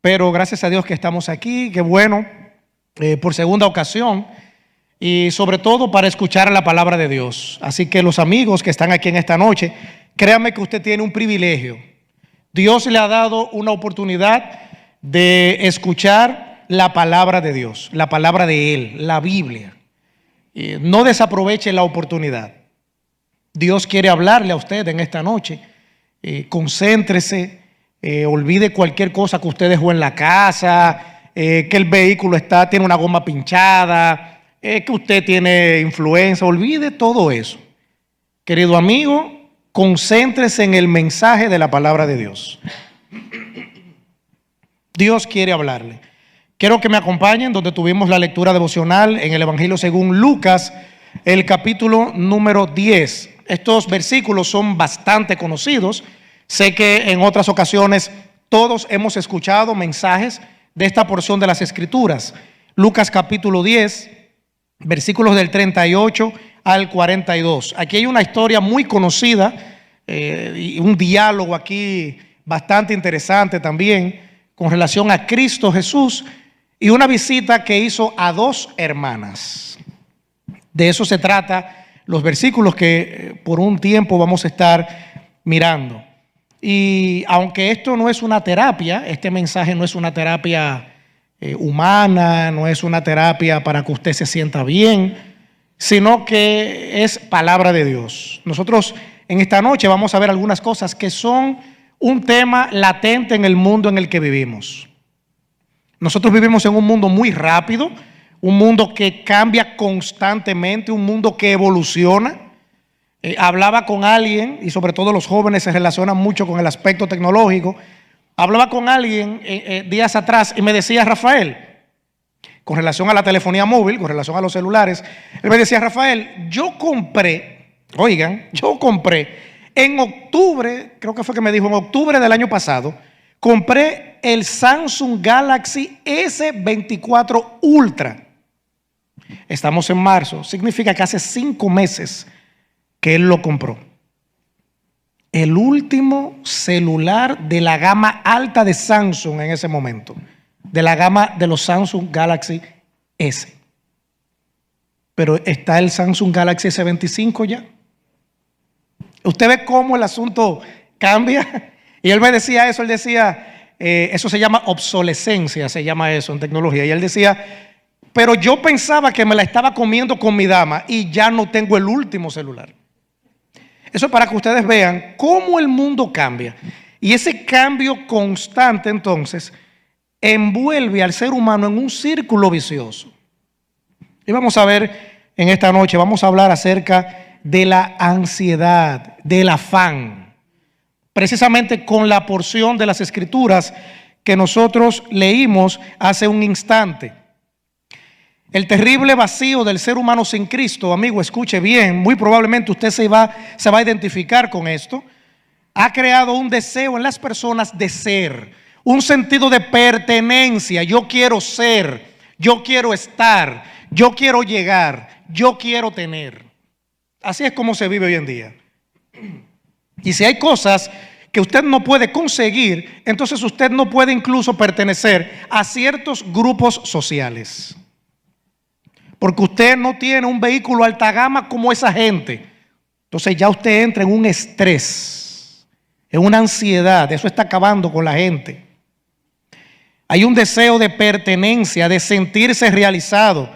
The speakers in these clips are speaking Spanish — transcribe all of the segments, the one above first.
pero gracias a Dios que estamos aquí, qué bueno, por segunda ocasión, y sobre todo para escuchar la palabra de Dios. Así que los amigos que están aquí en esta noche, créanme que usted tiene un privilegio. Dios le ha dado una oportunidad de escuchar la palabra de Dios, la palabra de Él, la Biblia. No desaproveche la oportunidad. Dios quiere hablarle a usted en esta noche. Concéntrese, olvide cualquier cosa que usted dejó en la casa, que el vehículo tiene una goma pinchada, que usted tiene influenza. Olvide todo eso. Querido amigo, concéntrese en el mensaje de la palabra de Dios. Dios quiere hablarle. Quiero que me acompañen donde tuvimos la lectura devocional en el Evangelio según Lucas, el capítulo número 10. Estos versículos son bastante conocidos. Sé que en otras ocasiones todos hemos escuchado mensajes de esta porción de las Escrituras. Lucas capítulo 10, versículos del 38 al 42. Aquí hay una historia muy conocida y un diálogo aquí bastante interesante también con relación a Cristo Jesús y una visita que hizo a dos hermanas. De eso se trata los versículos que por un tiempo vamos a estar mirando. Y aunque esto no es una terapia, este mensaje no es una terapia humana, no es una terapia para que usted se sienta bien, sino que es palabra de Dios. Nosotros en esta noche vamos a ver algunas cosas que son un tema latente en el mundo en el que vivimos. Nosotros vivimos en un mundo muy rápido, un mundo que cambia constantemente, un mundo que evoluciona. Hablaba con alguien, y sobre todo los jóvenes se relacionan mucho con el aspecto tecnológico. Hablaba con alguien días atrás y me decía: Rafael, con relación a la telefonía móvil, con relación a los celulares, él me decía: Rafael, yo compré en octubre, creo que fue que me dijo, en octubre del año pasado, compré el Samsung Galaxy S24 Ultra. Estamos en marzo, significa que hace 5 meses que él lo compró. El último celular de la gama alta de Samsung en ese momento, de la gama de los Samsung Galaxy S. Pero está el Samsung Galaxy S25 ya. Usted ve cómo el asunto cambia. Y él me decía eso, él decía, eso se llama obsolescencia, se llama eso en tecnología. Y él decía, pero yo pensaba que me la estaba comiendo con mi dama y ya no tengo el último celular. Eso es para que ustedes vean cómo el mundo cambia. Y ese cambio constante entonces envuelve al ser humano en un círculo vicioso. Y vamos a ver en esta noche, vamos a hablar acerca de la ansiedad, del afán, precisamente con la porción de las Escrituras que nosotros leímos hace un instante. El terrible vacío del ser humano sin Cristo, amigo, escuche bien, muy probablemente usted se va a identificar con esto. Ha creado un deseo en las personas de ser, un sentido de pertenencia. Yo quiero ser, yo quiero estar, yo quiero llegar, yo quiero tener. Así es como se vive hoy en día. Y si hay cosas que usted no puede conseguir, entonces usted no puede incluso pertenecer a ciertos grupos sociales. Porque usted no tiene un vehículo alta gama como esa gente. Entonces ya usted entra en un estrés, en una ansiedad. Eso está acabando con la gente. Hay un deseo de pertenencia, de sentirse realizado,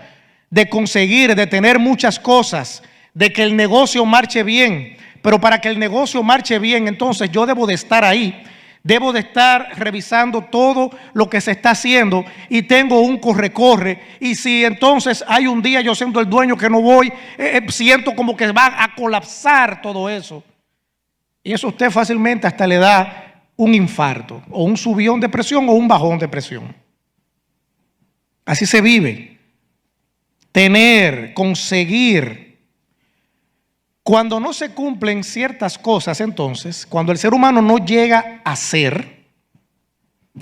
de conseguir, de tener muchas cosas, de que el negocio marche bien. Pero para que el negocio marche bien, entonces yo debo de estar ahí. Debo de estar revisando todo lo que se está haciendo y tengo un corre-corre. Y si entonces hay un día yo siendo el dueño que no voy, siento como que va a colapsar todo eso. Y eso a usted fácilmente hasta le da un infarto o un subión de presión o un bajón de presión. Así se vive. Tener, conseguir. Cuando no se cumplen ciertas cosas, entonces, cuando el ser humano no llega a ser,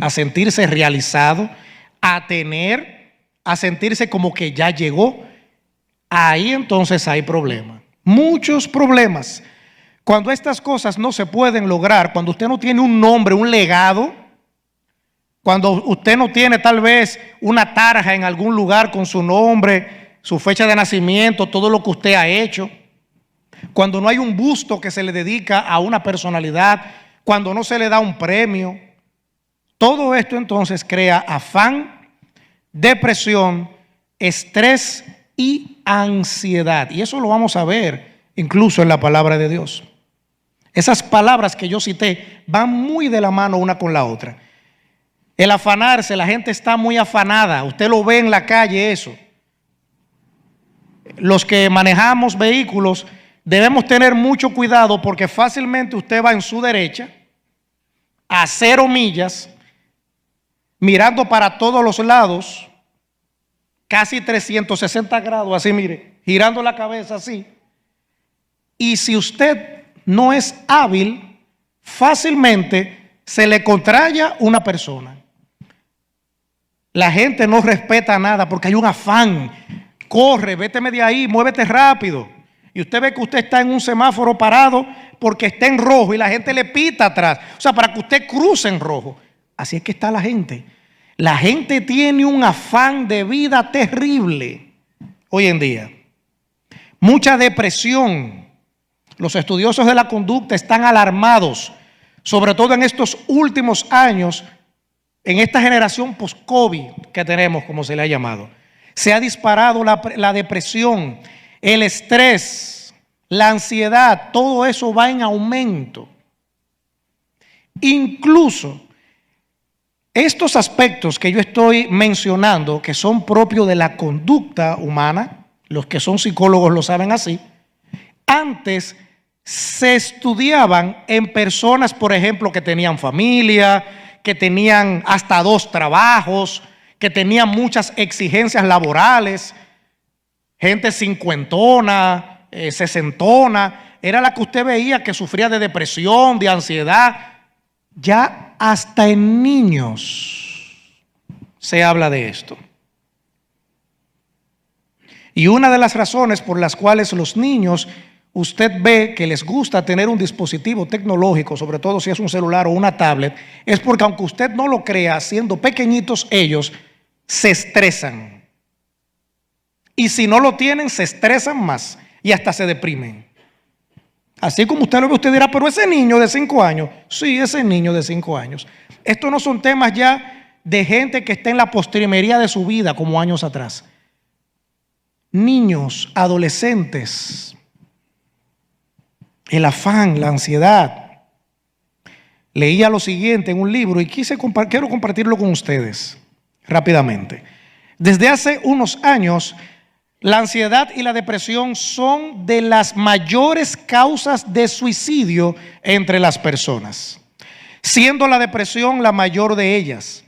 a sentirse realizado, a tener, a sentirse como que ya llegó, ahí entonces hay problemas. Muchos problemas. Cuando estas cosas no se pueden lograr, cuando usted no tiene un nombre, un legado, Cuando usted no tiene tal vez una tarja en algún lugar con su nombre, su fecha de nacimiento, todo lo que usted ha hecho. Cuando no hay un busto que se le dedica a una personalidad, cuando no se le da un premio. Todo esto entonces crea afán, depresión, estrés y ansiedad. Y eso lo vamos a ver incluso en la palabra de Dios. Esas palabras que yo cité van muy de la mano una con la otra. El afanarse, la gente está muy afanada. Usted lo ve en la calle eso. Los que manejamos vehículos debemos tener mucho cuidado porque fácilmente usted va en su derecha a 0 millas, mirando para todos los lados, casi 360 grados, así mire, girando la cabeza así. Y si usted no es hábil, fácilmente se le contraya una persona. La gente no respeta nada porque hay un afán. Corre, véteme de ahí, muévete rápido. Y usted ve que usted está en un semáforo parado porque está en rojo y la gente le pita atrás. O sea, para que usted cruce en rojo. Así es que está la gente. La gente tiene un afán de vida terrible hoy en día. Mucha depresión. Los estudiosos de la conducta están alarmados, sobre todo en estos últimos años, en esta generación post-COVID que tenemos, como se le ha llamado. Se ha disparado la depresión, el estrés, la ansiedad, todo eso va en aumento. Incluso estos aspectos que yo estoy mencionando, que son propios de la conducta humana, los que son psicólogos lo saben así, antes se estudiaban en personas, por ejemplo, que tenían familia, que tenían hasta 2 trabajos, que tenían muchas exigencias laborales, gente cincuentona, sesentona, era la que usted veía que sufría de depresión, de ansiedad. Ya hasta en niños se habla de esto. Y una de las razones por las cuales los niños, usted ve que les gusta tener un dispositivo tecnológico, sobre todo si es un celular o una tablet, es porque aunque usted no lo crea, siendo pequeñitos ellos se estresan. Y si no lo tienen, se estresan más y hasta se deprimen. Así como usted lo ve, usted dirá, pero ese niño de 5 años, sí, ese niño de 5 años. Estos no son temas ya de gente que está en la postrimería de su vida, como años atrás. Niños, adolescentes, el afán, la ansiedad. Leía lo siguiente en un libro y quiero compartirlo con ustedes rápidamente. Desde hace unos años, la ansiedad y la depresión son de las mayores causas de suicidio entre las personas, siendo la depresión la mayor de ellas.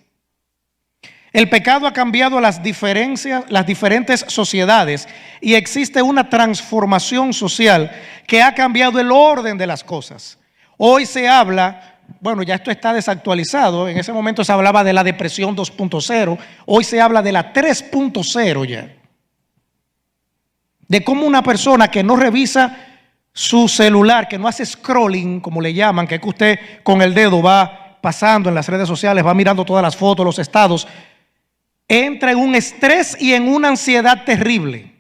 El pecado ha cambiado las diferentes sociedades y existe una transformación social que ha cambiado el orden de las cosas. Hoy se habla, bueno, ya esto está desactualizado, en ese momento se hablaba de la depresión 2.0, hoy se habla de la 3.0 ya. De cómo una persona que no revisa su celular, que no hace scrolling, como le llaman, que es que usted con el dedo va pasando en las redes sociales, va mirando todas las fotos, los estados, entra en un estrés y en una ansiedad terrible.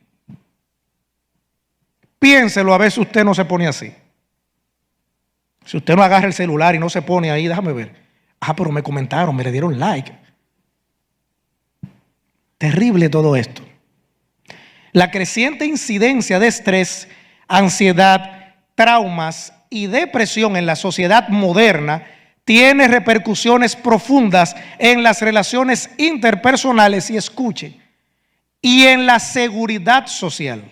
Piénselo, a ver si usted no se pone así. Si usted no agarra el celular y no se pone ahí, déjame ver. Pero me comentaron, me le dieron like. Terrible todo esto. La creciente incidencia de estrés, ansiedad, traumas y depresión en la sociedad moderna tiene repercusiones profundas en las relaciones interpersonales, y escuche, y en la seguridad social.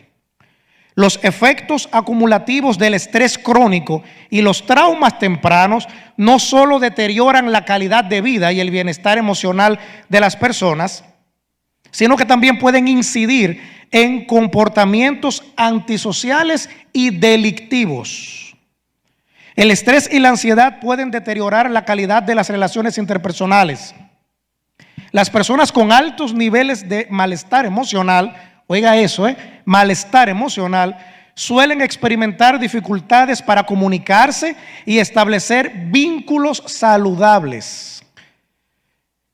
Los efectos acumulativos del estrés crónico y los traumas tempranos no solo deterioran la calidad de vida y el bienestar emocional de las personas, sino que también pueden incidir en comportamientos antisociales y delictivos. El estrés y la ansiedad pueden deteriorar la calidad de las relaciones interpersonales. Las personas con altos niveles de malestar emocional, oiga eso, malestar emocional, suelen experimentar dificultades para comunicarse y establecer vínculos saludables.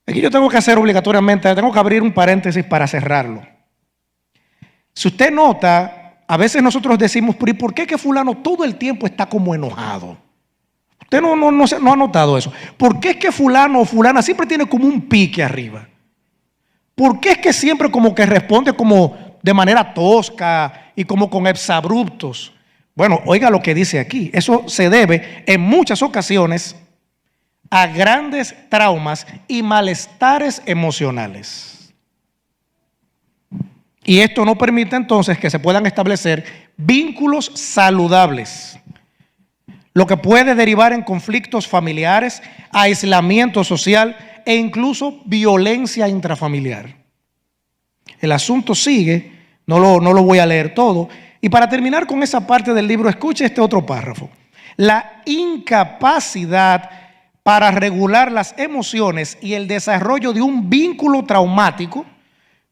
Aquí yo tengo que hacer obligatoriamente, tengo que abrir un paréntesis para cerrarlo. Si usted nota, a veces nosotros decimos, pero ¿y por qué que fulano todo el tiempo está como enojado? Usted no ha notado eso. ¿Por qué es que fulano o fulana siempre tiene como un pique arriba? ¿Por qué es que siempre como que responde como de manera tosca y como con exabruptos? Bueno, oiga lo que dice aquí. Eso se debe en muchas ocasiones a grandes traumas y malestares emocionales. Y esto no permite entonces que se puedan establecer vínculos saludables, lo que puede derivar en conflictos familiares, aislamiento social e incluso violencia intrafamiliar. El asunto sigue, no lo voy a leer todo. Y para terminar con esa parte del libro, escuche este otro párrafo. La incapacidad para regular las emociones y el desarrollo de un vínculo traumático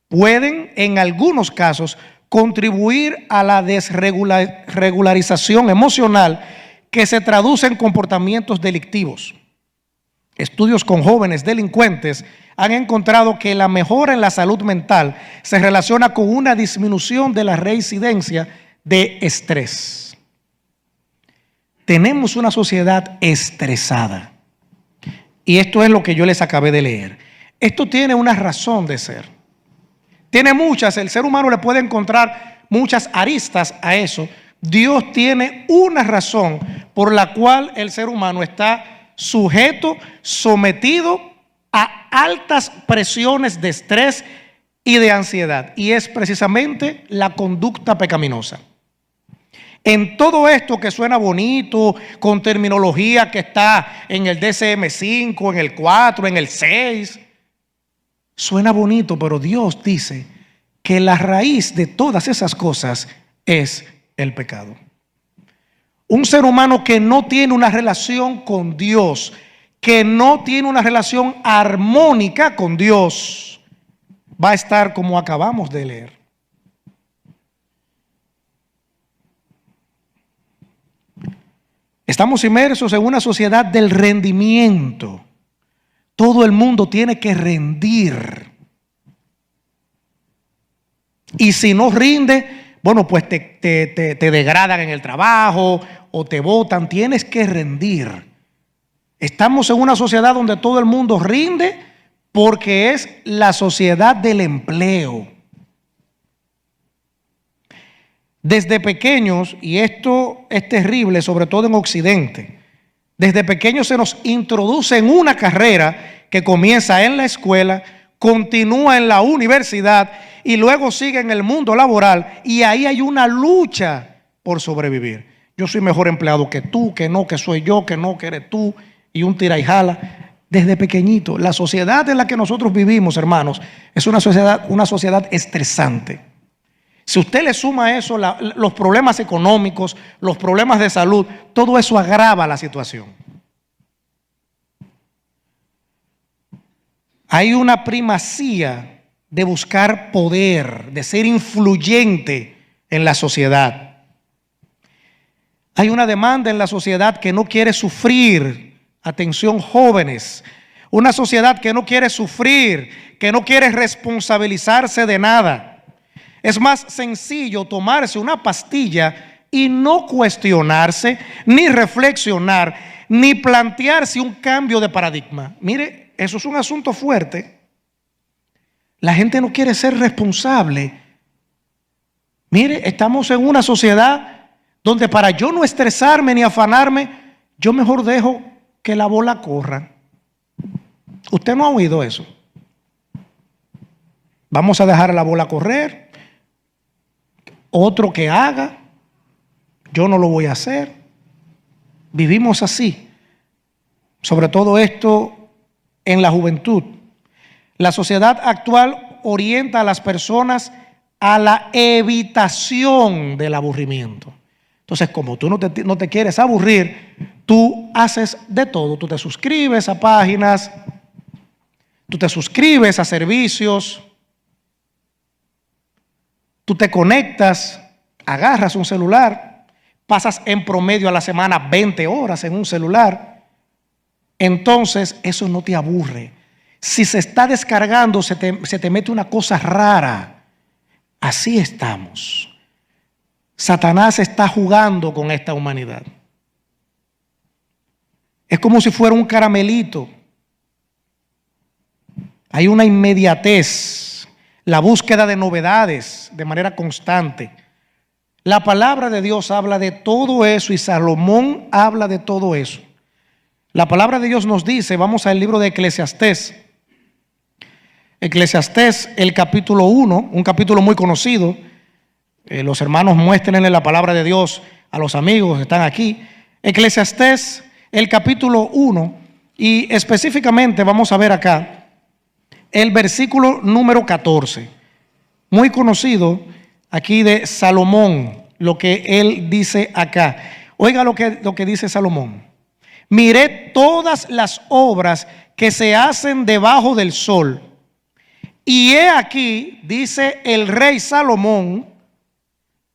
pueden, en algunos casos, contribuir a la desregularización emocional que se traduce en comportamientos delictivos. Estudios con jóvenes delincuentes han encontrado que la mejora en la salud mental se relaciona con una disminución de la reincidencia de estrés. Tenemos una sociedad estresada. Y esto es lo que yo les acabé de leer. Esto tiene una razón de ser. Tiene muchas, el ser humano le puede encontrar muchas aristas a eso. Dios tiene una razón por la cual el ser humano está sujeto, sometido a altas presiones de estrés y de ansiedad. Y es precisamente la conducta pecaminosa. En todo esto que suena bonito, con terminología que está en el DSM-5, en el 4, en el 6, suena bonito, pero Dios dice que la raíz de todas esas cosas es el pecado. Un ser humano que no tiene una relación con Dios, que no tiene una relación armónica con Dios, va a estar como acabamos de leer. Estamos inmersos en una sociedad del rendimiento. Todo el mundo tiene que rendir. Y si no rinde, bueno, pues te degradan en el trabajo o te botan. Tienes que rendir. Estamos en una sociedad donde todo el mundo rinde porque es la sociedad del empleo. Desde pequeños, y esto es terrible, sobre todo en Occidente, desde pequeños se nos introduce en una carrera que comienza en la escuela, continúa en la universidad y luego sigue en el mundo laboral, y ahí hay una lucha por sobrevivir. Yo soy mejor empleado que tú, que no, que soy yo, que no, que eres tú, y un tira y jala. Desde pequeñito, la sociedad en la que nosotros vivimos, hermanos, es una sociedad estresante. Si usted le suma a eso los problemas económicos, los problemas de salud, todo eso agrava la situación. Hay una primacía de buscar poder, de ser influyente en la sociedad. Hay una demanda en la sociedad que no quiere sufrir. Atención, jóvenes. Una sociedad que no quiere sufrir, que no quiere responsabilizarse de nada. Es más sencillo tomarse una pastilla y no cuestionarse, ni reflexionar, ni plantearse un cambio de paradigma. Mire, eso es un asunto fuerte. La gente no quiere ser responsable. Mire, estamos en una sociedad donde para yo no estresarme ni afanarme, yo mejor dejo que la bola corra. ¿Usted no ha oído eso? Vamos a dejar la bola correr. Otro que haga, yo no lo voy a hacer. Vivimos así. Sobre todo esto en la juventud. La sociedad actual orienta a las personas a la evitación del aburrimiento. Entonces, como tú no te quieres aburrir, tú haces de todo. Tú te suscribes a páginas, tú te suscribes a servicios, tú te conectas, agarras un celular, pasas en promedio a la semana 20 horas en un celular. Entonces, eso no te aburre. Si se está descargando, se te mete una cosa rara. Así estamos. Satanás está jugando con esta humanidad. Es como si fuera un caramelito. Hay una inmediatez, la búsqueda de novedades de manera constante. La palabra de Dios habla de todo eso y Salomón habla de todo eso. La palabra de Dios nos dice, vamos al libro de Eclesiastés. Eclesiastés, el capítulo 1, un capítulo muy conocido. Los hermanos muéstrenle la palabra de Dios a los amigos que están aquí. Eclesiastés, el capítulo 1, y específicamente vamos a ver acá el versículo número 14. Muy conocido aquí de Salomón, lo que él dice acá. Oiga lo que dice Salomón. Miré todas las obras que se hacen debajo del sol. Y he aquí, dice el rey Salomón,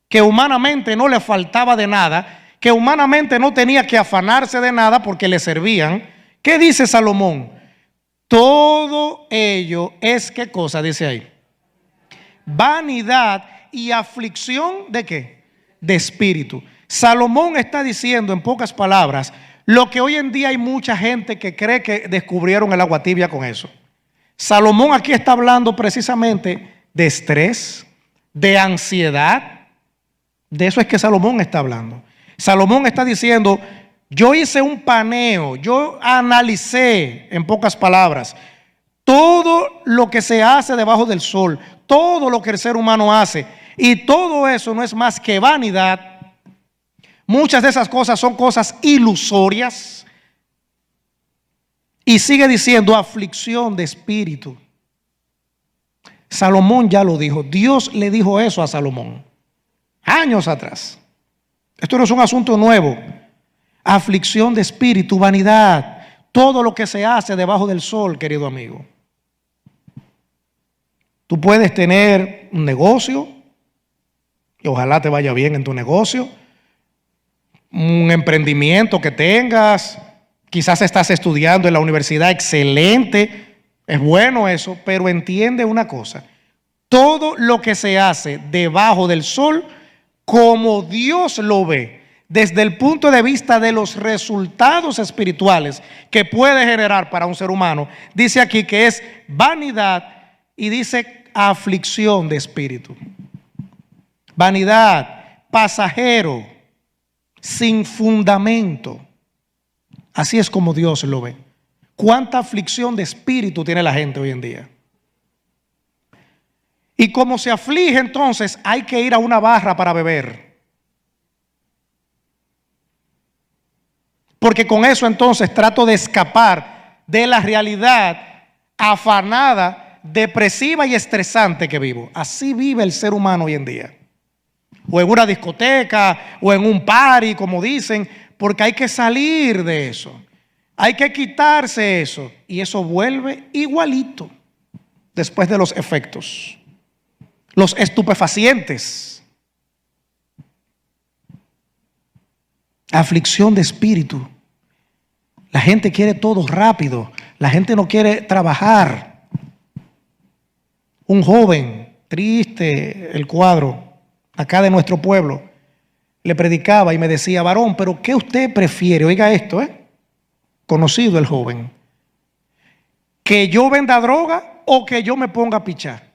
que humanamente no le faltaba de nada, que humanamente no tenía que afanarse de nada porque le servían. ¿Qué dice Salomón? Todo ello es, ¿qué cosa dice ahí? Vanidad y aflicción ¿de qué? De espíritu. Salomón está diciendo en pocas palabras lo que hoy en día hay mucha gente que cree que descubrieron el agua tibia con eso. Salomón aquí está hablando precisamente de estrés, de ansiedad. De eso es que Salomón está hablando. Salomón está diciendo, yo hice un paneo, yo analicé, en pocas palabras, todo lo que se hace debajo del sol, todo lo que el ser humano hace, y todo eso no es más que vanidad. Muchas de esas cosas son cosas ilusorias. Y sigue diciendo aflicción de espíritu. Salomón ya lo dijo. Dios le dijo eso a Salomón años atrás. Esto no es un asunto nuevo. Aflicción de espíritu, vanidad, todo lo que se hace debajo del sol, querido amigo. Tú puedes tener un negocio y ojalá te vaya bien en tu negocio, un emprendimiento que tengas, quizás estás estudiando en la universidad, excelente, es bueno eso, pero entiende una cosa, todo lo que se hace debajo del sol, como Dios lo ve, desde el punto de vista de los resultados espirituales que puede generar para un ser humano, dice aquí que es vanidad y dice aflicción de espíritu. Vanidad, pasajero, sin fundamento. Así es como Dios lo ve. ¿Cuánta aflicción de espíritu tiene la gente hoy en día? Y como se aflige, entonces hay que ir a una barra para beber. Porque con eso entonces trato de escapar de la realidad afanada, depresiva y estresante que vivo. Así vive el ser humano hoy en día. O en una discoteca, o en un party, como dicen, porque hay que salir de eso. Hay que quitarse eso. Y eso vuelve igualito después de los efectos. Los estupefacientes. Aflicción de espíritu. La gente quiere todo rápido. La gente no quiere trabajar. Un joven, triste el cuadro, acá de nuestro pueblo, le predicaba y me decía, varón, pero ¿qué usted prefiere? Oiga esto, conocido el joven. ¿Que yo venda droga o que yo me ponga a pichar?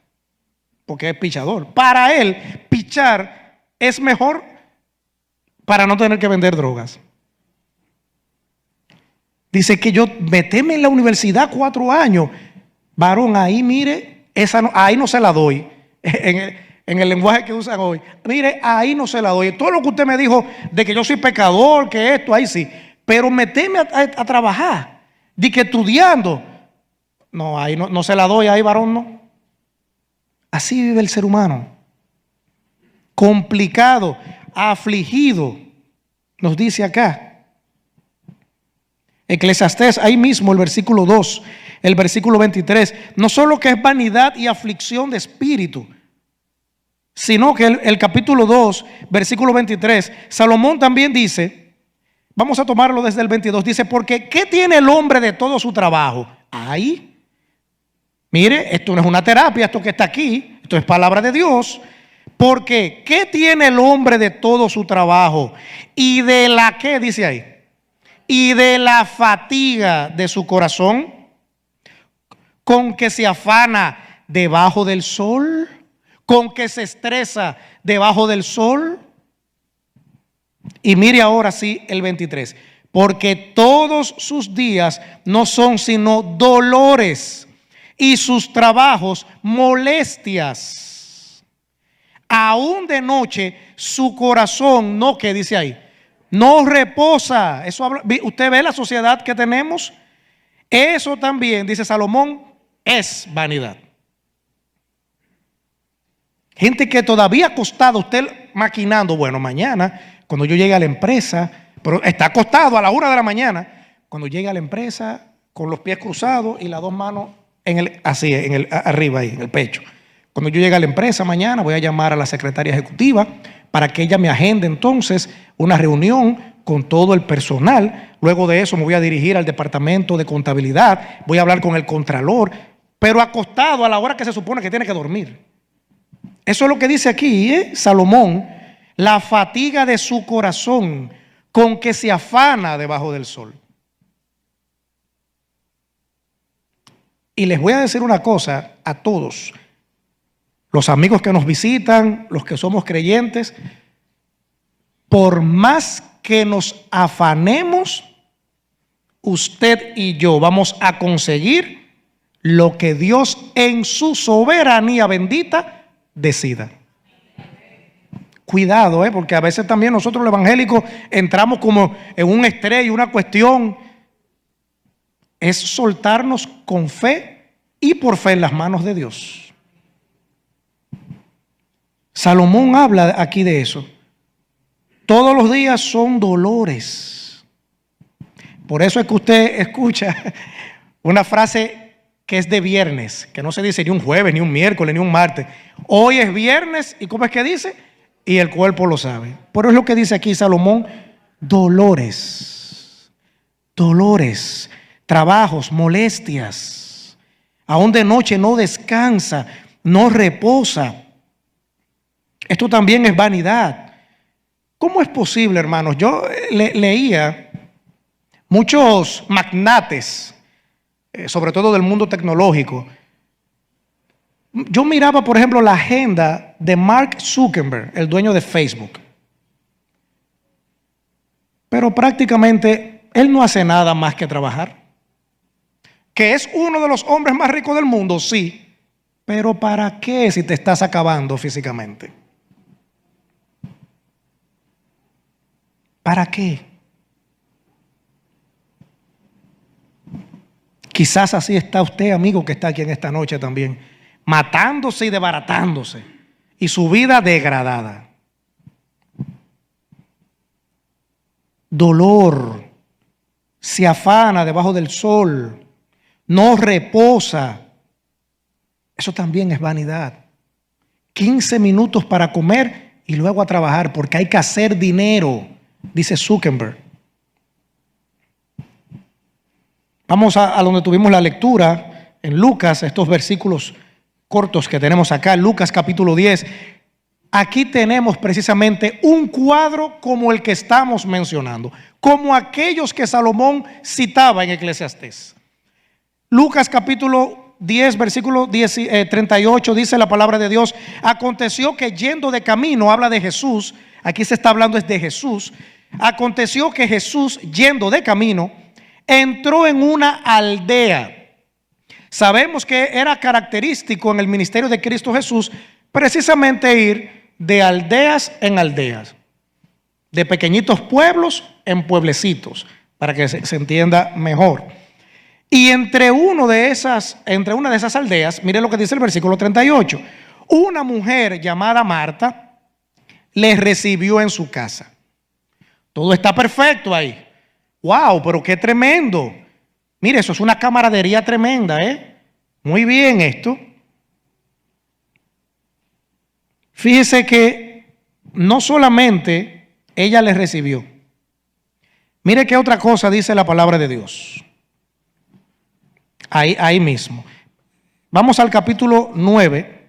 Porque es pichador. Para él, pichar es mejor para no tener que vender drogas. Dice que yo meteme en la universidad 4 años. Varón, ahí mire, ahí no se la doy. En el lenguaje que usan hoy. Mire, ahí no se la doy. Todo lo que usted me dijo de que yo soy pecador, que esto, ahí sí. Pero meteme a trabajar. De que estudiando. No, ahí no se la doy, ahí varón no. Así vive el ser humano. Complicado, afligido. Nos dice acá. Eclesiastés, ahí mismo el versículo 2, el versículo 23. No solo que es vanidad y aflicción de espíritu, sino que el capítulo 2, versículo 23, Salomón también dice, vamos a tomarlo desde el 22, dice, porque ¿qué tiene el hombre de todo su trabajo? Ahí, Mire, esto no es una terapia, esto que está aquí, esto es palabra de Dios. Porque, ¿qué tiene el hombre de todo su trabajo? Y de la, ¿qué dice ahí? Y de la fatiga de su corazón, con que se afana debajo del sol, con que se estresa debajo del sol. Y mire ahora sí el 23. Porque todos sus días no son sino dolores y sus trabajos molestias. Aún de noche su corazón no, ¿qué dice ahí? No reposa. Eso habla, usted ve la sociedad que tenemos. Eso también, dice Salomón, es vanidad. Gente que todavía acostado, usted maquinando, bueno, mañana, cuando yo llegue a la empresa, pero está acostado a la 1 de la mañana, cuando llegue a la empresa, con los pies cruzados y las dos manos en el, así, en el, arriba ahí, en el pecho. Cuando yo llegue a la empresa mañana, voy a llamar a la secretaria ejecutiva para que ella me agende entonces una reunión con todo el personal. Luego de eso me voy a dirigir al departamento de contabilidad, voy a hablar con el contralor, pero acostado a la hora que se supone que tiene que dormir. Eso es lo que dice aquí, Salomón, la fatiga de su corazón, con que se afana debajo del sol. Y les voy a decir una cosa a todos, los amigos que nos visitan, los que somos creyentes, por más que nos afanemos, usted y yo vamos a conseguir lo que Dios en su soberanía bendita decida. Cuidado, porque a veces también nosotros los evangélicos entramos como en un estrés y una cuestión. Es soltarnos con fe y por fe en las manos de Dios. Salomón habla aquí de eso. Todos los días son dolores. Por eso es que usted escucha una frase que es de viernes, que no se dice ni un jueves, ni un miércoles, ni un martes. Hoy es viernes, ¿y cómo es que dice? Y el cuerpo lo sabe. Pero es lo que dice aquí Salomón, dolores, dolores, trabajos, molestias. Aún de noche no descansa, no reposa. Esto también es vanidad. ¿Cómo es posible, hermanos? Yo leía muchos magnates, sobre todo del mundo tecnológico. Yo miraba, por ejemplo, la agenda de Mark Zuckerberg, el dueño de Facebook. Pero prácticamente él no hace nada más que trabajar. Que es uno de los hombres más ricos del mundo, sí. Pero ¿para qué si te estás acabando físicamente? ¿Para qué? Quizás así está usted, amigo, que está aquí en esta noche también, matándose y desbaratándose, y su vida degradada. Dolor, se afana debajo del sol, no reposa. Eso también es vanidad. 15 minutos para comer y luego a trabajar, porque hay que hacer dinero, dice Zuckerberg. Vamos a donde tuvimos la lectura, en Lucas, estos versículos cortos que tenemos acá, Lucas capítulo 10. Aquí tenemos precisamente un cuadro como el que estamos mencionando, como aquellos que Salomón citaba en Eclesiastés. Lucas capítulo 10, versículo 38, dice la palabra de Dios: aconteció que yendo de camino, habla de Jesús, aquí se está hablando es de Jesús. Aconteció que Jesús, yendo de camino, entró en una aldea. Sabemos que era característico en el ministerio de Cristo Jesús precisamente ir de aldeas en aldeas, de pequeñitos pueblos en pueblecitos, para que se entienda mejor. Y entre una de esas aldeas, mire lo que dice el versículo 38, una mujer llamada Marta le recibió en su casa. Todo está perfecto ahí. ¡Wow! Pero qué tremendo. Mire, eso es una camaradería tremenda, Muy bien esto. Fíjese que no solamente ella le recibió. Mire qué otra cosa dice la palabra de Dios. Ahí mismo. Vamos al capítulo 9,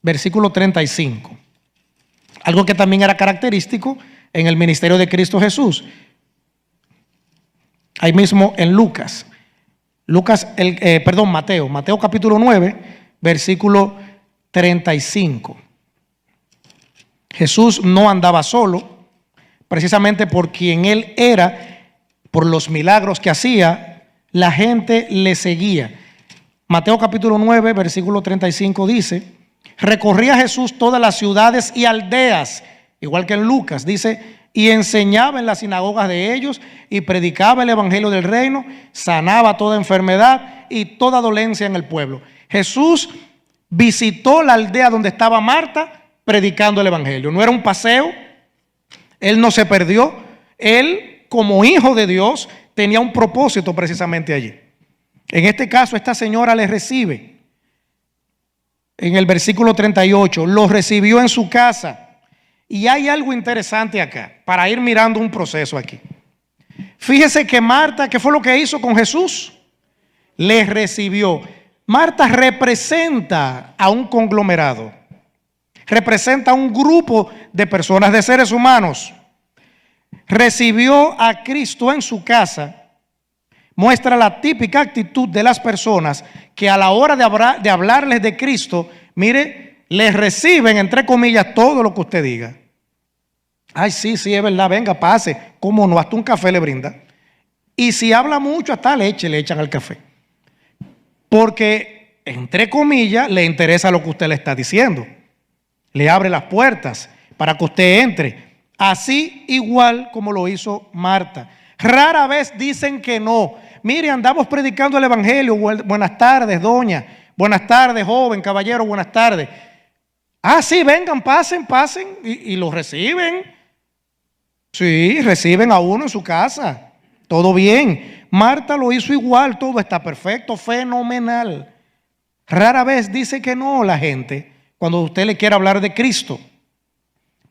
versículo 35. Algo que también era característico en el ministerio de Cristo Jesús. Ahí mismo en Mateo capítulo 9, versículo 35. Jesús no andaba solo, precisamente por quien Él era, por los milagros que hacía, la gente le seguía. Mateo capítulo 9, versículo 35 dice: recorría Jesús todas las ciudades y aldeas, igual que en Lucas, dice, y enseñaba en las sinagogas de ellos y predicaba el evangelio del reino, sanaba toda enfermedad y toda dolencia en el pueblo. Jesús visitó la aldea donde estaba Marta predicando el evangelio. No era un paseo, Él no se perdió. Él, como hijo de Dios, tenía un propósito precisamente allí. En este caso, esta señora le recibe. En el versículo 38, lo recibió en su casa. Y hay algo interesante acá, para ir mirando un proceso aquí. Fíjese que Marta, ¿qué fue lo que hizo con Jesús? Le recibió. Marta representa a un conglomerado, representa a un grupo de personas, de seres humanos. Recibió a Cristo en su casa. Muestra la típica actitud de las personas que a la hora de hablarles de Cristo, mire, les reciben, entre comillas, todo lo que usted diga. Ay, sí, es verdad, venga, pase. ¿Cómo no? Hasta un café le brinda. Y si habla mucho, hasta leche le echan al café. Porque, entre comillas, le interesa lo que usted le está diciendo. Le abre las puertas para que usted entre. Así igual como lo hizo Marta. Rara vez dicen que no. Mire, andamos predicando el evangelio. Buenas tardes, doña. Buenas tardes, joven, caballero, buenas tardes. Ah, sí, vengan, pasen. Y lo reciben. Sí, reciben a uno en su casa. Todo bien. Marta lo hizo igual, todo está perfecto, fenomenal. Rara vez dice que no la gente cuando usted le quiere hablar de Cristo.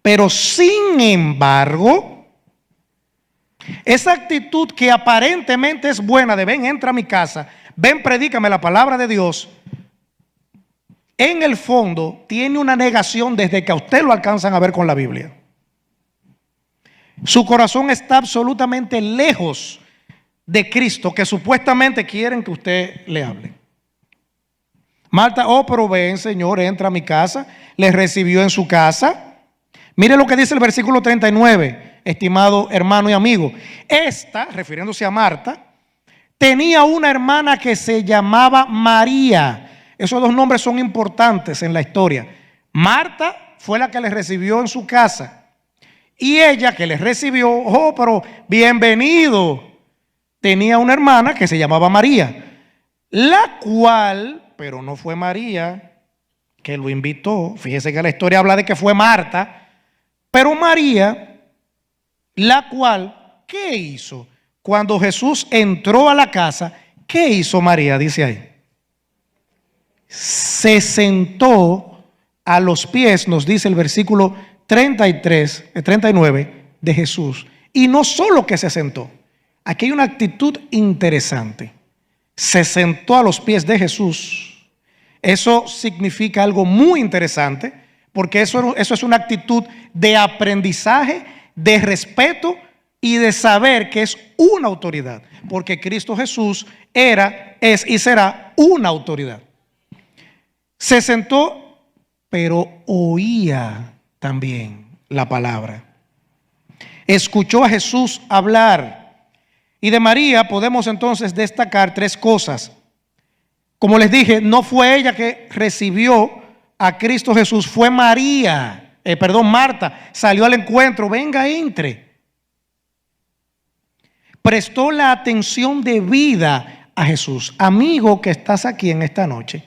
Pero sin embargo, esa actitud que aparentemente es buena de ven, entra a mi casa, ven, predícame la palabra de Dios, en el fondo tiene una negación desde que a usted lo alcanzan a ver con la Biblia. Su corazón está absolutamente lejos de Cristo, que supuestamente quieren que usted le hable. Marta, pero ven, Señor, entra a mi casa, le recibió en su casa. Mire lo que dice el versículo 39, estimado hermano y amigo. Esta, refiriéndose a Marta, tenía una hermana que se llamaba María. Esos dos nombres son importantes en la historia. Marta fue la que le recibió en su casa. Y ella que le recibió, pero bienvenido, tenía una hermana que se llamaba María, la cual, pero no fue María que lo invitó. Fíjese que la historia habla de que fue Marta, pero María, la cual, ¿qué hizo? Cuando Jesús entró a la casa, ¿qué hizo María? Dice ahí. Se sentó a los pies, nos dice el versículo 39 de Jesús. Y no solo que se sentó, aquí hay una actitud interesante. Se sentó a los pies de Jesús. Eso significa algo muy interesante, porque eso es una actitud de aprendizaje, de respeto y de saber que es una autoridad, porque Cristo Jesús era, es y será una autoridad. Se sentó, pero oía también la palabra. Escuchó a Jesús hablar. Y de María podemos entonces destacar tres cosas. Como les dije, no fue ella que recibió a Cristo Jesús, fue Marta, salió al encuentro, venga, entre. Prestó la atención debida a Jesús. Amigo que estás aquí en esta noche,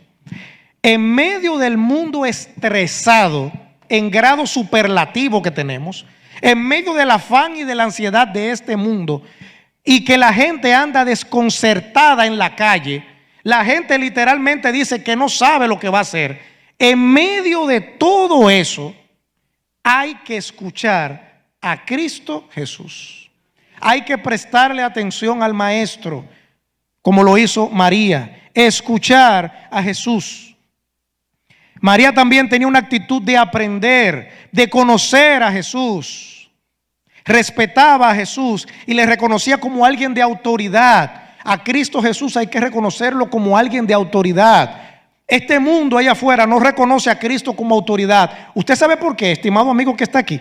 en medio del mundo estresado, en grado superlativo que tenemos, en medio del afán y de la ansiedad de este mundo, y que la gente anda desconcertada en la calle, la gente literalmente dice que no sabe lo que va a hacer. En medio de todo eso, hay que escuchar a Cristo Jesús. Hay que prestarle atención al Maestro. como lo hizo María, escuchar a Jesús. María también tenía una actitud de aprender, de conocer a Jesús. Respetaba a Jesús y le reconocía como alguien de autoridad. A Cristo Jesús hay que reconocerlo como alguien de autoridad. Este mundo allá afuera no reconoce a Cristo como autoridad. ¿Usted sabe por qué, estimado amigo que está aquí?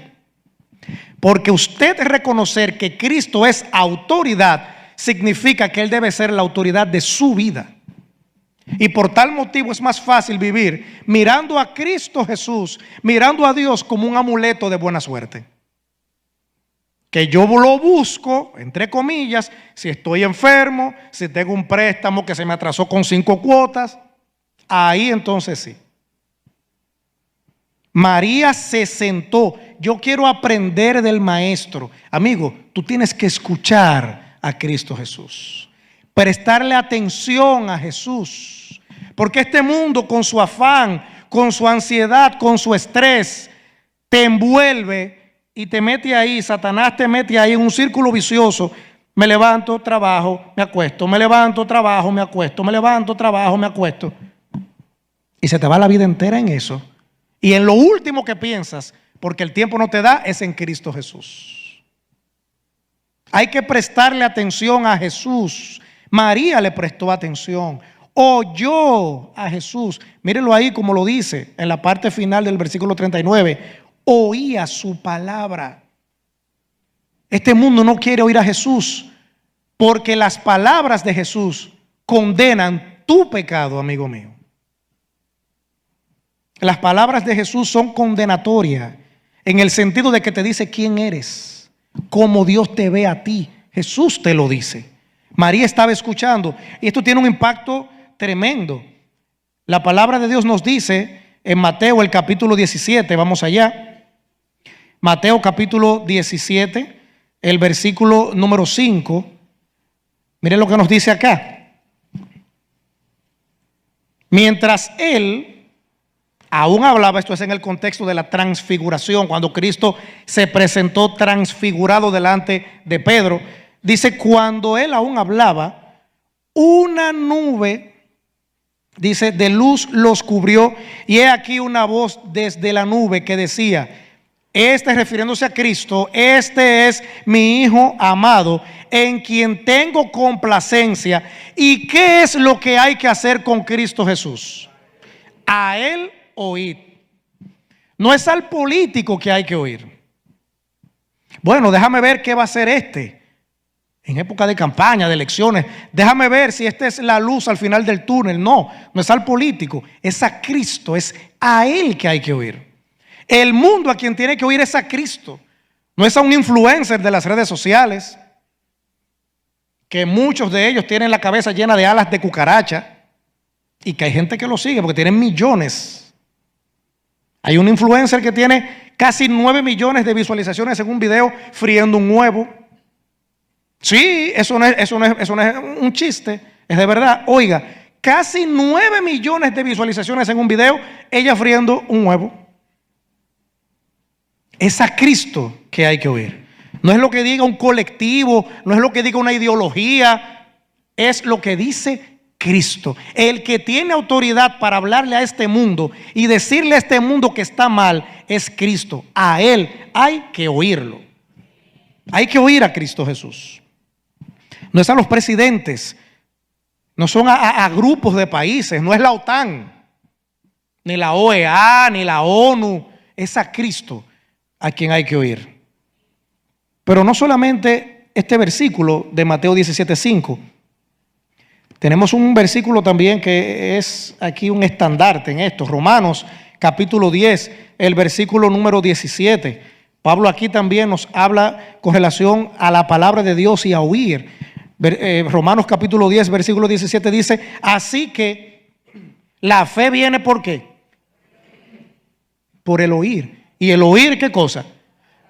Porque usted reconocer que Cristo es autoridad significa que Él debe ser la autoridad de su vida. Y por tal motivo es más fácil vivir mirando a Cristo Jesús, mirando a Dios como un amuleto de buena suerte. Que yo lo busco, entre comillas, si estoy enfermo, si tengo un préstamo que se me atrasó con 5 cuotas, ahí entonces sí. María se sentó. Yo quiero aprender del maestro. Amigo, tú tienes que escuchar a Cristo Jesús, prestarle atención a Jesús, porque este mundo con su afán, con su ansiedad, con su estrés, te envuelve y te mete ahí. Satanás te mete ahí en un círculo vicioso. Me levanto, trabajo, me acuesto, me levanto, trabajo, me acuesto, me levanto, trabajo, me acuesto. Y se te va la vida entera en eso. Y en lo último que piensas, porque el tiempo no te da, es en Cristo Jesús. Hay que prestarle atención a Jesús. María le prestó atención. Oyó a Jesús. Mírenlo ahí como lo dice en la parte final del versículo 39. Oía su palabra. Este mundo no quiere oír a Jesús porque las palabras de Jesús condenan tu pecado, amigo mío. Las palabras de Jesús son condenatorias en el sentido de que te dice quién eres, cómo Dios te ve a ti. Jesús te lo dice. María estaba escuchando y esto tiene un impacto tremendo. La palabra de Dios nos dice en Mateo el capítulo 17, vamos allá. Mateo capítulo 17, el versículo número 5. Miren lo que nos dice acá. Mientras él aún hablaba, esto es en el contexto de la transfiguración, cuando Cristo se presentó transfigurado delante de Pedro. Dice, cuando él aún hablaba, una nube, dice, de luz los cubrió, y he aquí una voz desde la nube que decía, refiriéndose a Cristo, este es mi Hijo amado, en quien tengo complacencia. ¿Y qué es lo que hay que hacer con Cristo Jesús? A Él oír. No es al político que hay que oír. Bueno, déjame ver qué va a hacer en época de campaña, de elecciones. Déjame ver si esta es la luz al final del túnel. No es al político, es a Cristo, es a Él que hay que oír. El mundo a quien tiene que oír es a Cristo. No es a un influencer de las redes sociales, que muchos de ellos tienen la cabeza llena de alas de cucaracha y que hay gente que lo sigue porque tienen millones. Hay un influencer que tiene casi 9 millones de visualizaciones en un video friendo un huevo. Sí, eso no es un chiste, es de verdad. Oiga, casi 9 millones de visualizaciones en un video, ella friendo un huevo. Es a Cristo que hay que oír. No es lo que diga un colectivo, no es lo que diga una ideología, es lo que dice Cristo. El que tiene autoridad para hablarle a este mundo y decirle a este mundo que está mal es Cristo. A Él hay que oírlo. Hay que oír a Cristo Jesús. No es a los presidentes, no son a grupos de países, no es la OTAN, ni la OEA, ni la ONU, es a Cristo a quien hay que oír. Pero no solamente este versículo de Mateo 17:5. Tenemos un versículo también que es aquí un estandarte en esto. Romanos capítulo 10, el versículo número 17. Pablo aquí también nos habla con relación a la palabra de Dios y a oír. Romanos capítulo 10, versículo 17 dice, así que la fe viene ¿por qué? Por el oír. ¿Y el oír qué cosa?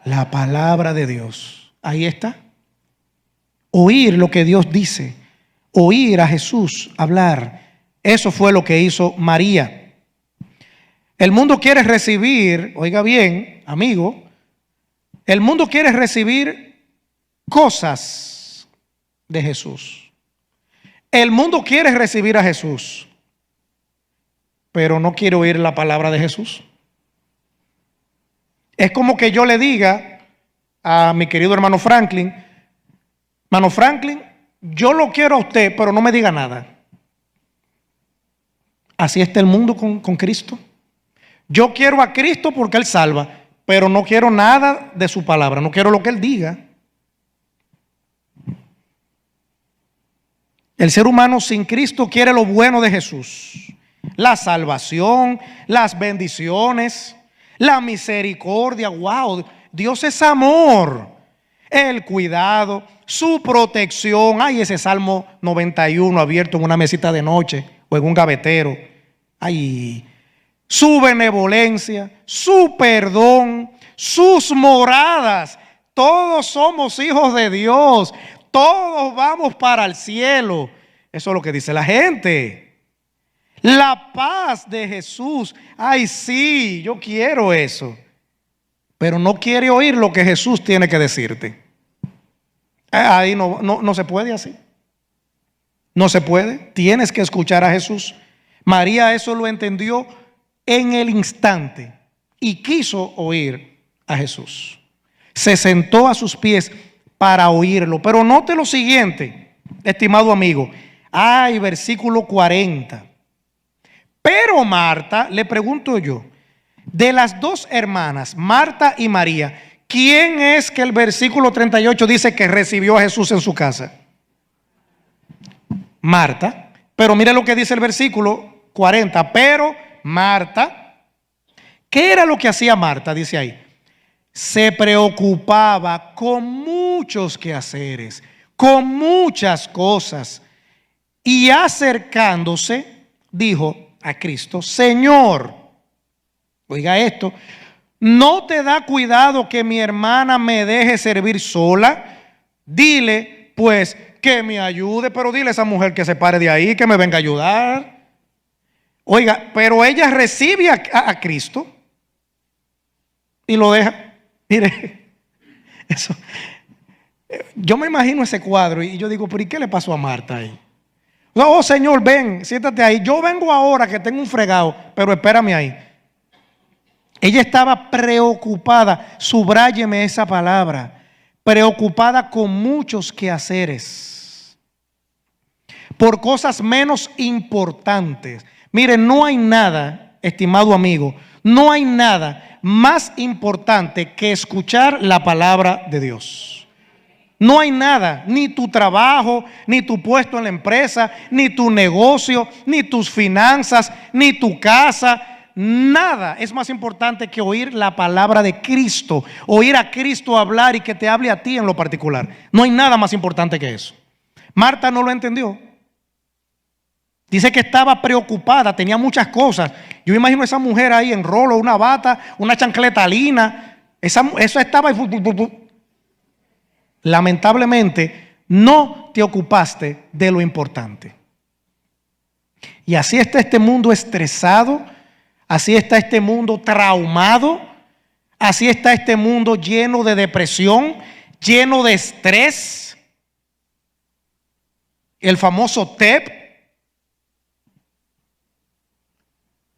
La palabra de Dios. Ahí está. Oír lo que Dios dice. Oír a Jesús hablar. Eso fue lo que hizo María. El mundo quiere recibir, oiga bien, amigo, el mundo quiere recibir cosas de Jesús. El mundo quiere recibir a Jesús, pero no quiere oír la palabra de Jesús. Es como que yo le diga a mi querido hermano Franklin, yo lo quiero a usted, pero no me diga nada. Así está el mundo con Cristo. Yo quiero a Cristo porque Él salva, pero no quiero nada de su palabra, no quiero lo que Él diga. El ser humano sin Cristo quiere lo bueno de Jesús, la salvación, las bendiciones, la misericordia. Wow, Dios es amor, el cuidado, su protección. Ay, ese Salmo 91 abierto en una mesita de noche o en un gavetero. Ay, su benevolencia, su perdón, sus moradas. Todos somos hijos de Dios. Todos vamos para el cielo. Eso es lo que dice la gente. La paz de Jesús. Ay, sí, yo quiero eso. Pero no quiere oír lo que Jesús tiene que decirte. Ahí no se puede así. No se puede. Tienes que escuchar a Jesús. María eso lo entendió en el instante y quiso oír a Jesús. Se sentó a sus pies para oírlo. Pero note lo siguiente, estimado amigo. Ay, versículo 40. Pero Marta, le pregunto yo, de las dos hermanas, Marta y María, ¿quién es que el versículo 38 dice que recibió a Jesús en su casa? Marta. Pero mire lo que dice el versículo 40. Pero Marta, ¿qué era lo que hacía Marta? Dice ahí. Se preocupaba con muchos quehaceres, con muchas cosas. Y acercándose, dijo a Cristo, Señor, oiga esto, ¿no te da cuidado que mi hermana me deje servir sola? Dile, pues, que me ayude, pero dile a esa mujer que se pare de ahí, que me venga a ayudar. Oiga, pero ella recibe a Cristo y lo deja. Mire, eso. Yo me imagino ese cuadro y yo digo, pero ¿y qué le pasó a Marta ahí? Oh, Señor, ven, siéntate ahí. Yo vengo ahora que tengo un fregado, pero espérame ahí. Ella estaba preocupada, subráyeme esa palabra, preocupada con muchos quehaceres, por cosas menos importantes. Mire, no hay nada, estimado amigo, no hay nada más importante que escuchar la palabra de Dios. No hay nada, ni tu trabajo, ni tu puesto en la empresa, ni tu negocio, ni tus finanzas, ni tu casa. Nada es más importante que oír la palabra de Cristo, oír a Cristo hablar y que te hable a ti en lo particular. No hay nada más importante que eso. Marta no lo entendió. Dice que estaba preocupada, tenía muchas cosas. Yo imagino a esa mujer ahí en rolo, una bata, una chancleta lina. Eso estaba ahí. Lamentablemente, no te ocupaste de lo importante. Y así está este mundo estresado, así está este mundo traumado, así está este mundo lleno de depresión, lleno de estrés. El famoso TEP.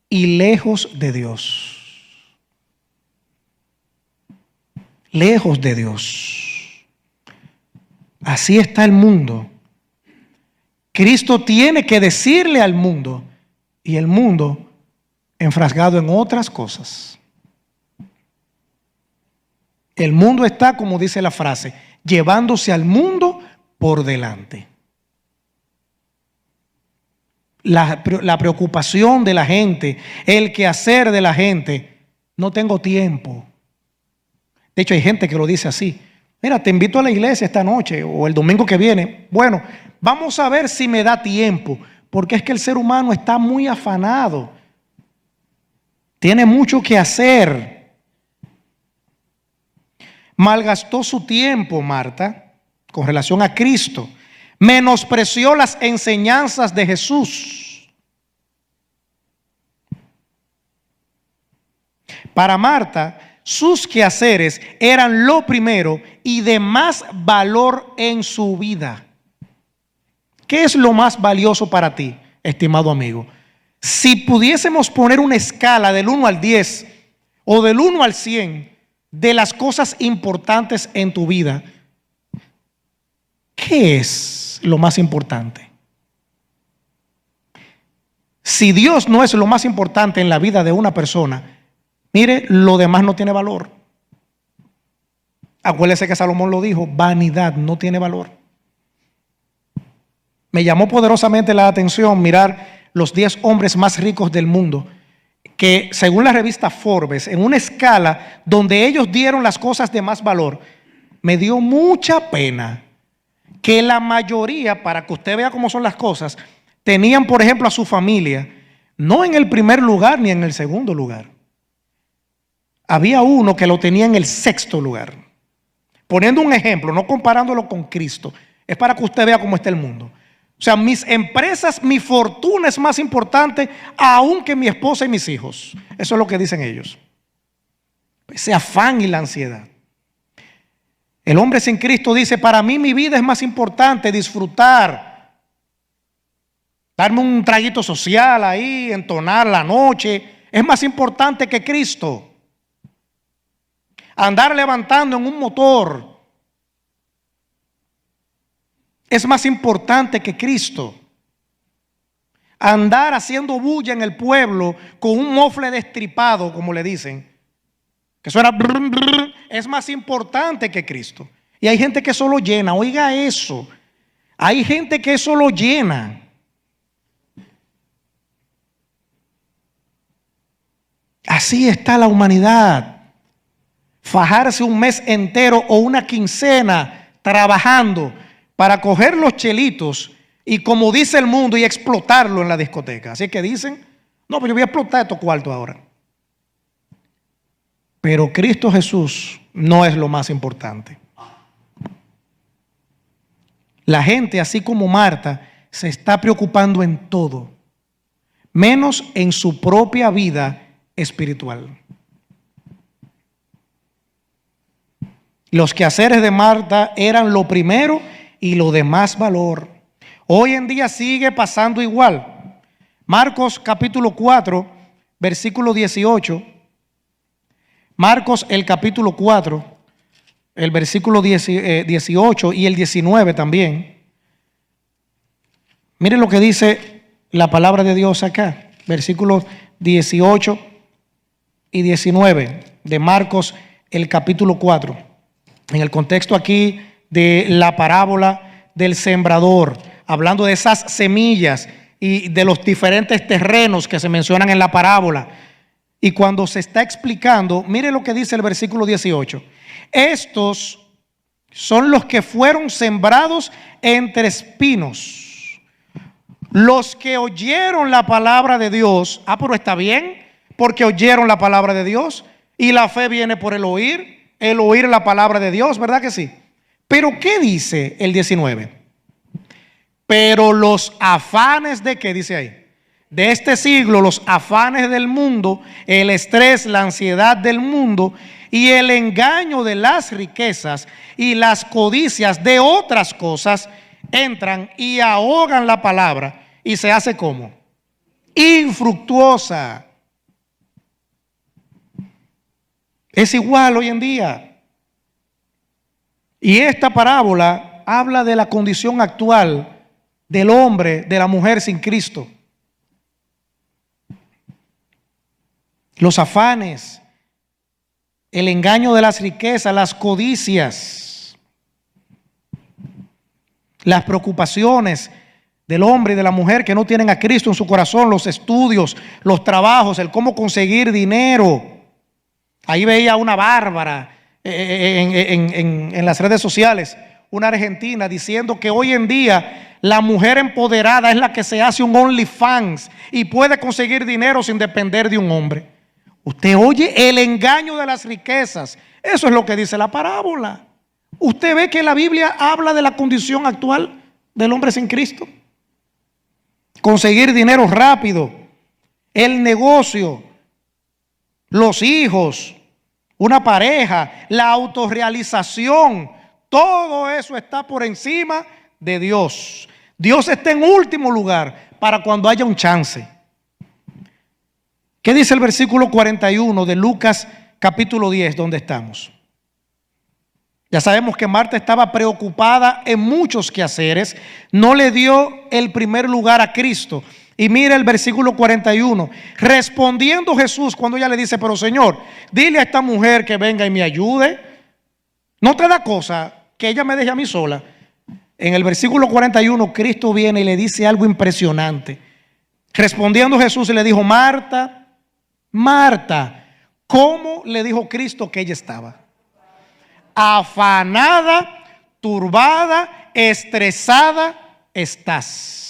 Y lejos de Dios. Lejos de Dios. Así está el mundo. Cristo tiene que decirle al mundo y el mundo enfrascado en otras cosas. El mundo está, como dice la frase, llevándose al mundo por delante. La preocupación de la gente, el quehacer de la gente, no tengo tiempo. De hecho, hay gente que lo dice así. Mira, te invito a la iglesia esta noche o el domingo que viene. Bueno, vamos a ver si me da tiempo, porque es que el ser humano está muy afanado. Tiene mucho que hacer. Malgastó su tiempo, Marta, con relación a Cristo. Menospreció las enseñanzas de Jesús. Para Marta, sus quehaceres eran lo primero y de más valor en su vida. ¿Qué es lo más valioso para ti, estimado amigo? Si pudiésemos poner una escala del 1 al 10 o del 1 al 100 de las cosas importantes en tu vida, ¿qué es lo más importante? Si Dios no es lo más importante en la vida de una persona, mire, lo demás no tiene valor. Acuérdese que Salomón lo dijo, vanidad no tiene valor. Me llamó poderosamente la atención mirar los 10 hombres más ricos del mundo, que según la revista Forbes, en una escala donde ellos dieron las cosas de más valor, me dio mucha pena que la mayoría, para que usted vea cómo son las cosas, tenían, por ejemplo, a su familia, no en el primer lugar ni en el segundo lugar. Había uno que lo tenía en el 6º lugar. Poniendo un ejemplo, no comparándolo con Cristo, es para que usted vea cómo está el mundo. O sea, mis empresas, mi fortuna es más importante aún que mi esposa y mis hijos. Eso es lo que dicen ellos. Ese afán y la ansiedad. El hombre sin Cristo dice, para mí mi vida es más importante disfrutar, darme un traguito social ahí, entonar la noche, es más importante que Cristo. Andar levantando en un motor es más importante que Cristo. Andar haciendo bulla en el pueblo con un mofle destripado, como le dicen, que suena brr, brr, es más importante que Cristo. Y hay gente que eso lo llena, oiga eso. Hay gente que eso lo llena. Así está la humanidad. Fajarse un mes entero o una quincena trabajando para coger los chelitos y, como dice el mundo, y explotarlo en la discoteca. Así que dicen, no, pues yo voy a explotar estos cuartos ahora. Pero Cristo Jesús no es lo más importante. La gente, así como Marta, se está preocupando en todo, menos en su propia vida espiritual. Los quehaceres de Marta eran lo primero y lo de más valor. Hoy en día sigue pasando igual. Marcos capítulo 4, versículo 18. Marcos el capítulo 4, el versículo 18 y el 19 también. Miren lo que dice la palabra de Dios acá. Versículos 18 y 19 de Marcos el capítulo 4. En el contexto aquí de la parábola del sembrador, hablando de esas semillas y de los diferentes terrenos que se mencionan en la parábola. Y cuando se está explicando, mire lo que dice el versículo 18. Estos son los que fueron sembrados entre espinos. Los que oyeron la palabra de Dios. Ah, pero está bien, porque oyeron la palabra de Dios. Y la fe viene por el oír la palabra de Dios, ¿verdad que sí? Pero ¿qué dice el 19? Pero los afanes de ¿qué dice ahí? De este siglo, los afanes del mundo, el estrés, la ansiedad del mundo y el engaño de las riquezas y las codicias de otras cosas entran y ahogan la palabra y se hace como infructuosa. Es igual hoy en día. Y esta parábola habla de la condición actual del hombre, de la mujer sin Cristo. Los afanes, el engaño de las riquezas, las codicias, las preocupaciones del hombre y de la mujer que no tienen a Cristo en su corazón, los estudios, los trabajos, el cómo conseguir dinero. Ahí veía una bárbara en las redes sociales, una argentina, diciendo que hoy en día la mujer empoderada es la que se hace un OnlyFans y puede conseguir dinero sin depender de un hombre. Usted oye el engaño de las riquezas. Eso es lo que dice la parábola. Usted ve que la Biblia habla de la condición actual del hombre sin Cristo. Conseguir dinero rápido, el negocio, los hijos, una pareja, la autorrealización, todo eso está por encima de Dios, Dios está en último lugar para cuando haya un chance. ¿Qué dice el versículo 41 de Lucas capítulo 10, donde estamos? Ya sabemos que Marta estaba preocupada en muchos quehaceres, no le dio el primer lugar a Cristo. Y mire el versículo 41, respondiendo Jesús cuando ella le dice, pero Señor, dile a esta mujer que venga y me ayude. ¿No te da cosa que ella me deje a mí sola? En el versículo 41, Cristo viene y le dice algo impresionante. Respondiendo Jesús le dijo, Marta, Marta, ¿cómo le dijo Cristo que ella estaba? Afanada, turbada, estresada estás.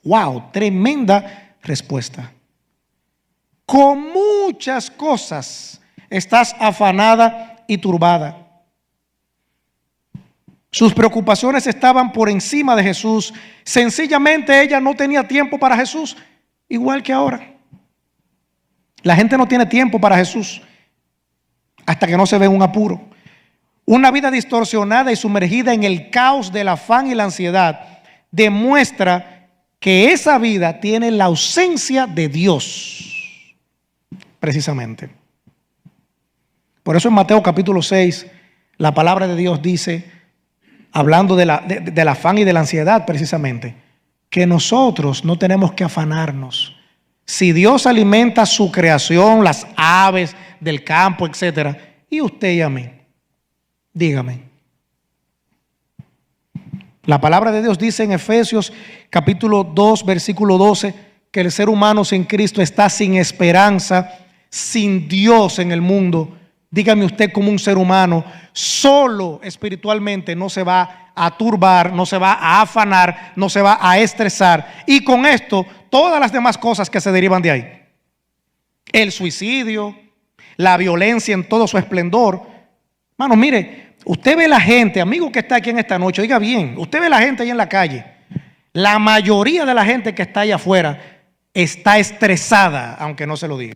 Wow, tremenda respuesta. Con muchas cosas estás afanada y turbada. Sus preocupaciones estaban por encima de Jesús. Sencillamente ella no tenía tiempo para Jesús, igual que ahora. La gente no tiene tiempo para Jesús hasta que no se ve en un apuro. Una vida distorsionada y sumergida en el caos del afán y la ansiedad demuestra que esa vida tiene la ausencia de Dios, precisamente. Por eso en Mateo capítulo 6, la palabra de Dios dice, hablando del afán y de la ansiedad precisamente, que nosotros no tenemos que afanarnos. Si Dios alimenta su creación, las aves del campo, etcétera, y usted y a mí, dígame. La palabra de Dios dice en Efesios capítulo 2, versículo 12, que el ser humano sin Cristo está sin esperanza, sin Dios en el mundo. Dígame usted, como un ser humano solo espiritualmente no se va a turbar, no se va a afanar, no se va a estresar. Y con esto, todas las demás cosas que se derivan de ahí. El suicidio, la violencia en todo su esplendor. Mano, mire, usted ve la gente, amigo que está aquí en esta noche, oiga bien, usted ve la gente ahí en la calle. La mayoría de la gente que está allá afuera está estresada, aunque no se lo diga.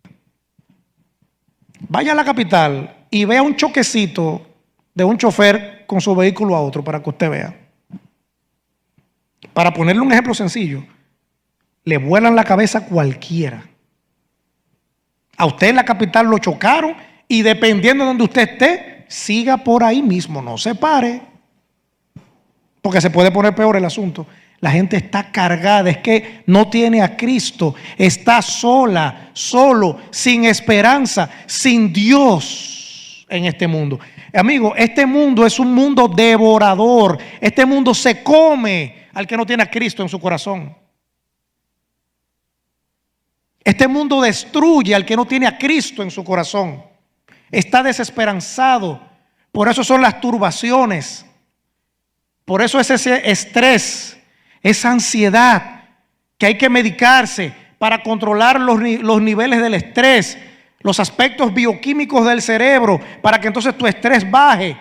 Vaya a la capital y vea un choquecito de un chofer con su vehículo a otro para que usted vea. Para ponerle un ejemplo sencillo, le vuelan la cabeza a cualquiera. A usted en la capital lo chocaron y dependiendo de donde usted esté, siga por ahí mismo, no se pare, porque se puede poner peor el asunto. La gente está cargada, es que no tiene a Cristo, está sola, solo, sin esperanza, sin Dios en este mundo. Amigo, este mundo es un mundo devorador. Este mundo se come al que no tiene a Cristo en su corazón. Este mundo destruye al que no tiene a Cristo en su corazón. Está desesperanzado. Por eso son las turbaciones. Por eso es ese estrés, esa ansiedad que hay que medicarse para controlar los niveles del estrés, los aspectos bioquímicos del cerebro, para que entonces tu estrés baje.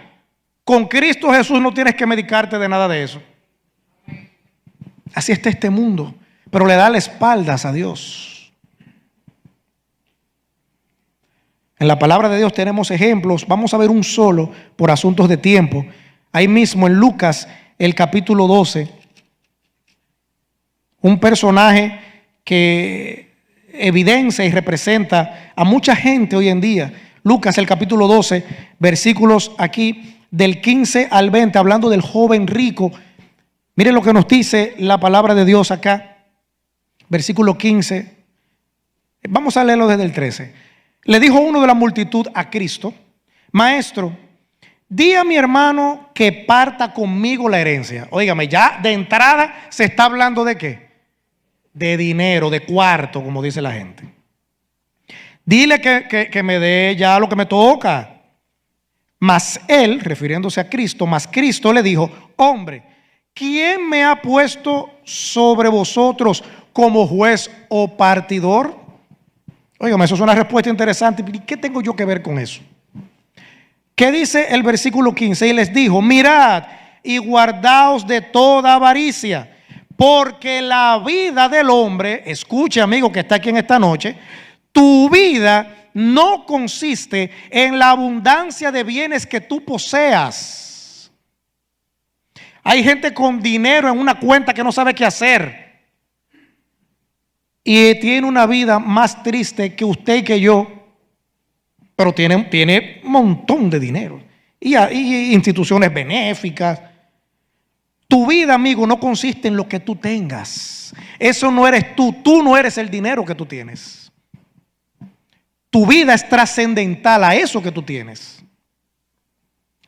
Con Cristo Jesús no tienes que medicarte de nada de eso. Así está este mundo, pero le da las espaldas a Dios. En la palabra de Dios tenemos ejemplos. Vamos a ver un solo por asuntos de tiempo. Ahí mismo en Lucas, el capítulo 12, un personaje que evidencia y representa a mucha gente hoy en día. Lucas, el capítulo 12, versículos aquí del 15 al 20, hablando del joven rico. Miren lo que nos dice la palabra de Dios acá. Versículo 15. Vamos a leerlo desde el 13. Le dijo uno de la multitud a Cristo: Maestro, di a mi hermano que parta conmigo la herencia. Óigame, ya de entrada se está hablando de ¿qué? De dinero, de cuarto, como dice la gente. Dile que me dé ya lo que me toca. Mas él, refiriéndose a Cristo, mas Cristo le dijo: Hombre, ¿quién me ha puesto sobre vosotros como juez o partidor? Óigame, eso es una respuesta interesante. ¿Y qué tengo yo que ver con eso? ¿Qué dice el versículo 15? Y les dijo: Mirad y guardaos de toda avaricia, porque la vida del hombre, escuche amigo que está aquí en esta noche, tu vida no consiste en la abundancia de bienes que tú poseas. Hay gente con dinero en una cuenta que no sabe qué hacer. Y tiene una vida más triste que usted y que yo, pero tiene un montón de dinero. Y instituciones benéficas. Tu vida, amigo, no consiste en lo que tú tengas. Eso no eres tú. Tú no eres el dinero que tú tienes. Tu vida es trascendental a eso que tú tienes.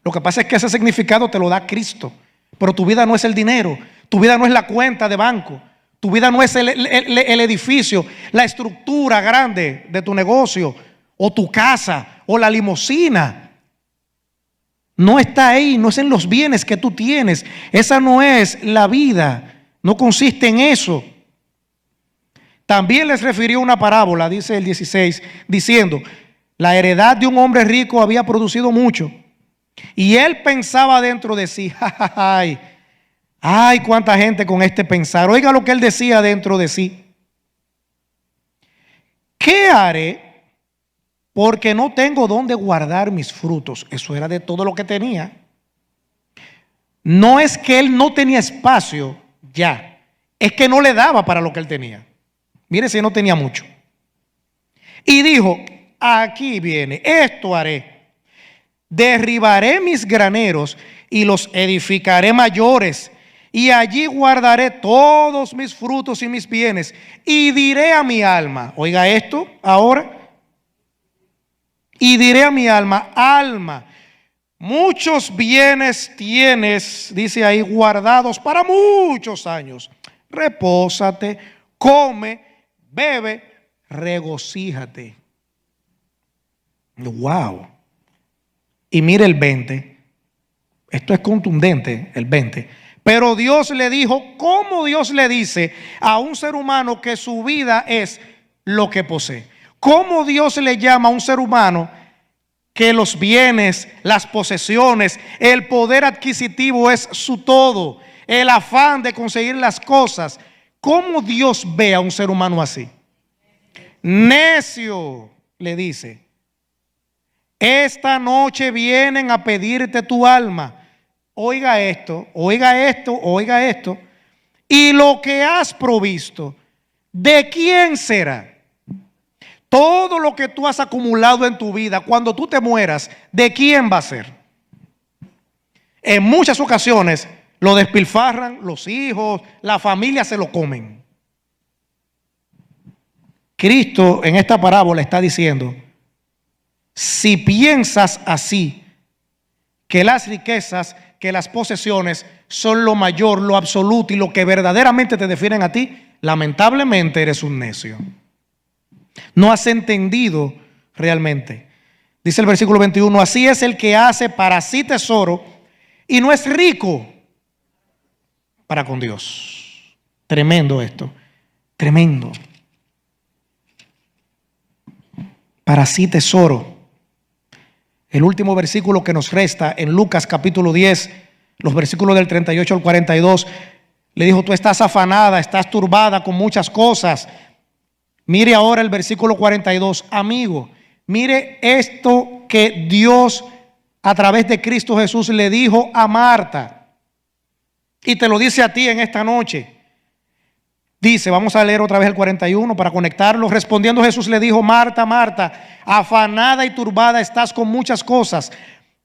Lo que pasa es que ese significado te lo da Cristo. Pero tu vida no es el dinero. Tu vida no es la cuenta de banco. Tu vida no es el edificio, la estructura grande de tu negocio, o tu casa, o la limusina. No está ahí, no es en los bienes que tú tienes. Esa no es la vida, no consiste en eso. También les refirió una parábola, dice el 16, diciendo: la heredad de un hombre rico había producido mucho. Y él pensaba dentro de sí: ay, cuánta gente con este pensar. Oiga lo que él decía dentro de sí: ¿qué haré? Porque no tengo dónde guardar mis frutos. Eso era de todo lo que tenía. No es que él no tenía espacio ya, es que no le daba para lo que él tenía. Mire si no tenía mucho. Y dijo: aquí viene, esto haré. Derribaré mis graneros y los edificaré mayores, y allí guardaré todos mis frutos y mis bienes. Y diré a mi alma, oiga esto ahora, y diré a mi alma: alma, muchos bienes tienes, dice ahí, guardados para muchos años. Repósate, come, bebe, regocíjate. Wow. Y mire el 20. Esto es contundente, el 20. Pero Dios le dijo, ¿cómo Dios le dice a un ser humano que su vida es lo que posee? ¿Cómo Dios le llama a un ser humano que los bienes, las posesiones, el poder adquisitivo es su todo, el afán de conseguir las cosas? ¿Cómo Dios ve a un ser humano así? Necio, le dice. Esta noche vienen a pedirte tu alma. Oiga esto, oiga esto, oiga esto. Y lo que has provisto, ¿de quién será? Todo lo que tú has acumulado en tu vida, cuando tú te mueras, ¿de quién va a ser? En muchas ocasiones lo despilfarran los hijos, la familia se lo comen. Cristo en esta parábola está diciendo: si piensas así, que las riquezas, que las posesiones son lo mayor, lo absoluto y lo que verdaderamente te definen a ti, lamentablemente eres un necio. No has entendido realmente. Dice el versículo 21, así es el que hace para sí tesoro y no es rico para con Dios. Tremendo esto, tremendo. Para sí tesoro. El último versículo que nos resta en Lucas capítulo 10, los versículos del 38 al 42, le dijo: tú estás afanada, estás turbada con muchas cosas. Mire ahora el versículo 42, amigo, mire esto que Dios a través de Cristo Jesús le dijo a Marta y te lo dice a ti en esta noche. Dice, vamos a leer otra vez el 41 para conectarlo. Respondiendo Jesús le dijo: Marta, Marta, afanada y turbada estás con muchas cosas,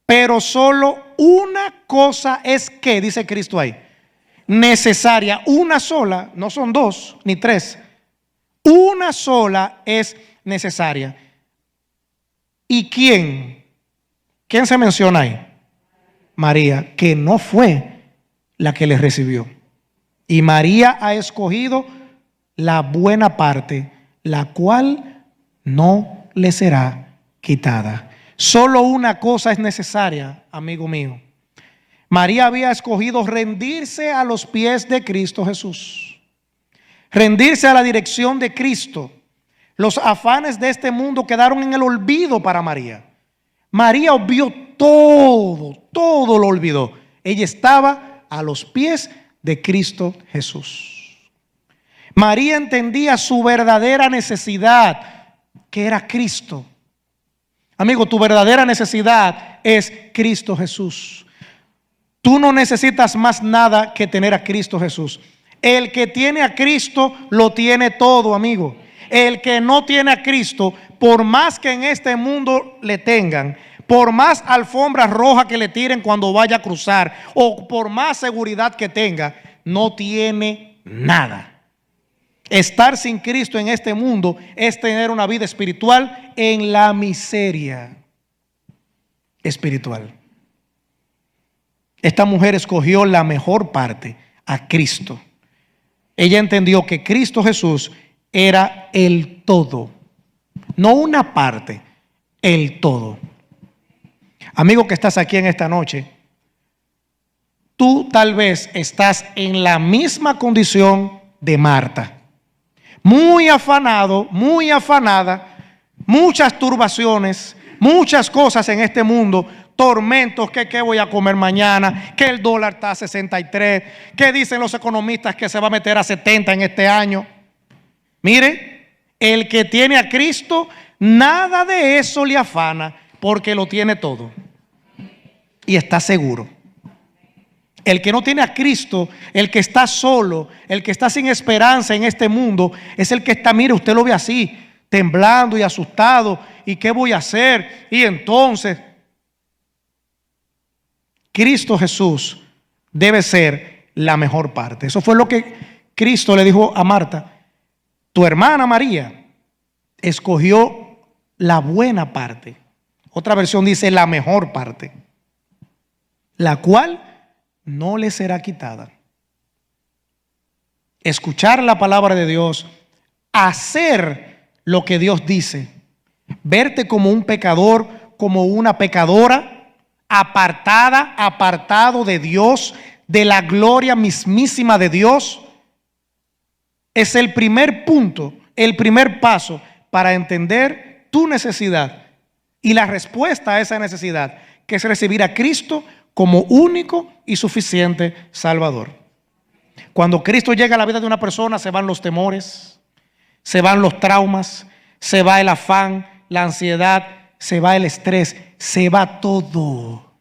pero solo una cosa es que, dice Cristo ahí, necesaria. Una sola, no son dos ni tres. Una sola es necesaria. ¿Y quién? ¿Quién se menciona ahí? María, que no fue la que le recibió. Y María ha escogido la buena parte, la cual no le será quitada. Solo una cosa es necesaria, amigo mío. María había escogido rendirse a los pies de Cristo Jesús. Rendirse a la dirección de Cristo. Los afanes de este mundo quedaron en el olvido para María. María obvió todo lo olvidó. Ella estaba a los pies de Cristo Jesús. María entendía su verdadera necesidad, que era Cristo. Amigo, tu verdadera necesidad es Cristo Jesús. Tú no necesitas más nada que tener a Cristo Jesús. El que tiene a Cristo lo tiene todo, amigo. El que no tiene a Cristo, por más que en este mundo le tengan, por más alfombras rojas que le tiren cuando vaya a cruzar, o por más seguridad que tenga, no tiene nada. Estar sin Cristo en este mundo es tener una vida espiritual en la miseria espiritual. Esta mujer escogió la mejor parte, a Cristo. Ella entendió que Cristo Jesús era el todo, no una parte, el todo. Amigo que estás aquí en esta noche, tú tal vez estás en la misma condición de Marta. Muy afanado, muy afanada, muchas turbaciones, muchas cosas en este mundo, tormentos, que qué voy a comer mañana, que el dólar está a 63, que dicen los economistas que se va a meter a 70 en este año. Mire, el que tiene a Cristo, nada de eso le afana, porque lo tiene todo y está seguro. El que no tiene a Cristo, el que está solo, el que está sin esperanza en este mundo, es el que está, mire, usted lo ve así, temblando y asustado, ¿y qué voy a hacer? Y entonces, Cristo Jesús debe ser la mejor parte. Eso fue lo que Cristo le dijo a Marta. Tu hermana María escogió la buena parte. Otra versión dice la mejor parte, la cual no le será quitada. Escuchar la palabra de Dios, hacer lo que Dios dice, verte como un pecador, como una pecadora, apartada, apartado de Dios, de la gloria mismísima de Dios, es el primer punto, el primer paso para entender tu necesidad y la respuesta a esa necesidad, que es recibir a Cristo como único y suficiente Salvador. Cuando Cristo llega a la vida de una persona, se van los temores, se van los traumas, se va el afán, la ansiedad, se va el estrés, se va todo.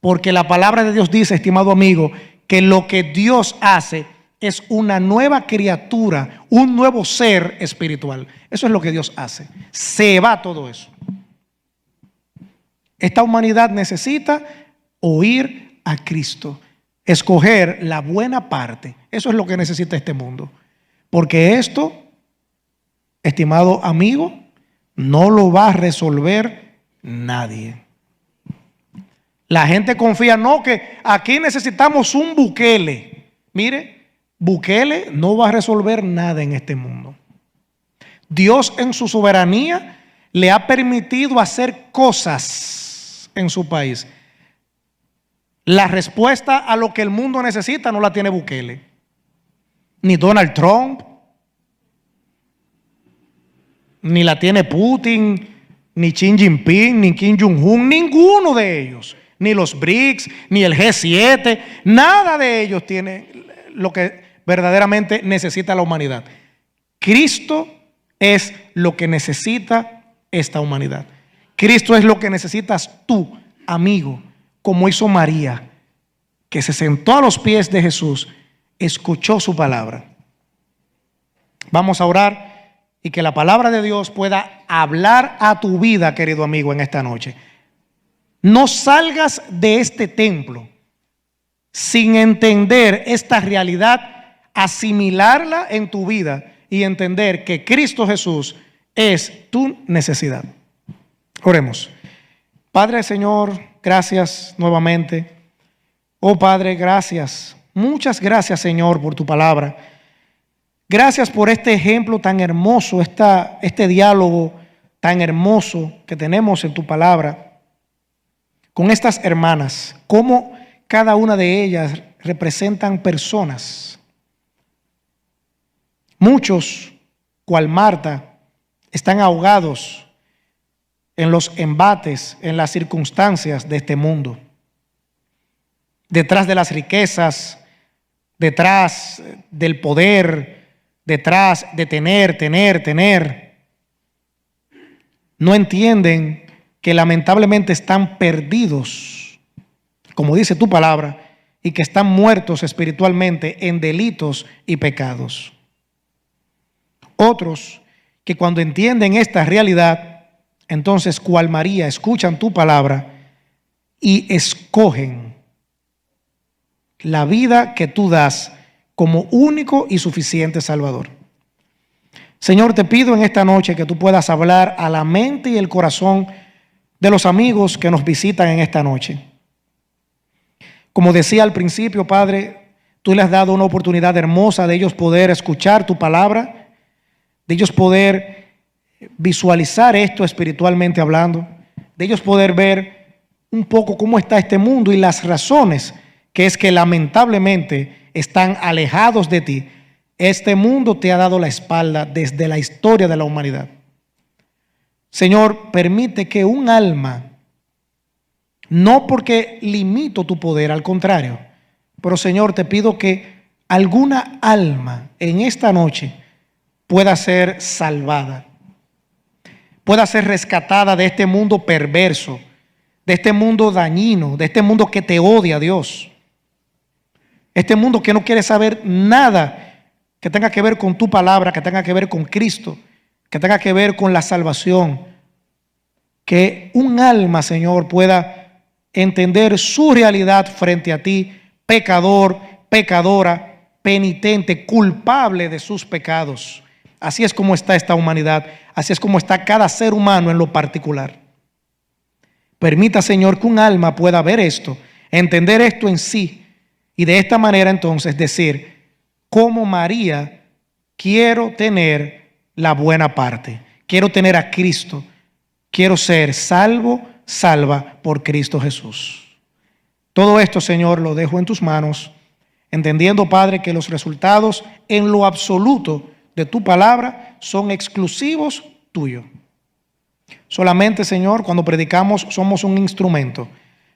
Porque la palabra de Dios dice, estimado amigo, que lo que Dios hace es una nueva criatura, un nuevo ser espiritual. Eso es lo que Dios hace. Se va todo eso. Esta humanidad necesita oír a Cristo, escoger la buena parte. Eso es lo que necesita este mundo. Porque esto, estimado amigo, no lo va a resolver nadie. La gente confía, no, que aquí necesitamos un Bukele. Mire, Bukele no va a resolver nada en este mundo. Dios en su soberanía le ha permitido hacer cosas en su país. La respuesta a lo que el mundo necesita no la tiene Bukele, ni Donald Trump, ni la tiene Putin, ni Xi Jinping, ni Kim Jong-un, ninguno de ellos, ni los BRICS, ni el G7, nada de ellos tiene lo que verdaderamente necesita la humanidad. Cristo es lo que necesita esta humanidad. Cristo es lo que necesitas tú, amigo, como hizo María, que se sentó a los pies de Jesús, escuchó su palabra. Vamos a orar y que la palabra de Dios pueda hablar a tu vida, querido amigo, en esta noche. No salgas de este templo sin entender esta realidad, asimilarla en tu vida y entender que Cristo Jesús es tu necesidad. Oremos. Padre, Señor, gracias nuevamente. Oh Padre, gracias. Muchas gracias, Señor, por tu palabra. Gracias por este ejemplo tan hermoso, este diálogo tan hermoso que tenemos en tu palabra con estas hermanas. Cómo cada una de ellas representan personas. Muchos, cual Marta, están ahogados en los embates, en las circunstancias de este mundo. Detrás de las riquezas, detrás del poder, detrás de tener. No entienden que lamentablemente están perdidos, como dice tu palabra, y que están muertos espiritualmente en delitos y pecados. Otros que cuando entienden esta realidad, entonces cual María escuchan tu palabra y escogen la vida que tú das como único y suficiente Salvador. Señor, te pido en esta noche que tú puedas hablar a la mente y el corazón de los amigos que nos visitan en esta noche. Como decía al principio, Padre, tú les has dado una oportunidad hermosa de ellos poder escuchar tu palabra, de ellos poder visualizar esto espiritualmente hablando, de ellos poder ver un poco cómo está este mundo y las razones que es que lamentablemente están alejados de ti. Este mundo te ha dado la espalda desde la historia de la humanidad. Señor, permite que un alma, no porque limito tu poder, al contrario, pero Señor, te pido que alguna alma en esta noche pueda ser salvada, pueda ser rescatada de este mundo perverso, de este mundo dañino, de este mundo que te odia, Dios. Este mundo que no quiere saber nada que tenga que ver con tu palabra, que tenga que ver con Cristo, que tenga que ver con la salvación. Que un alma, Señor, pueda entender su realidad frente a ti, pecador, pecadora, penitente, culpable de sus pecados. Así es como está esta humanidad, así es como está cada ser humano en lo particular. Permita, Señor, que un alma pueda ver esto, entender esto en sí, y de esta manera entonces decir, como María, quiero tener la buena parte, quiero tener a Cristo, quiero ser salvo, salva por Cristo Jesús. Todo esto, Señor, lo dejo en tus manos, entendiendo, Padre, que los resultados en lo absoluto de tu palabra son exclusivos tuyos. Solamente, Señor, cuando predicamos somos un instrumento,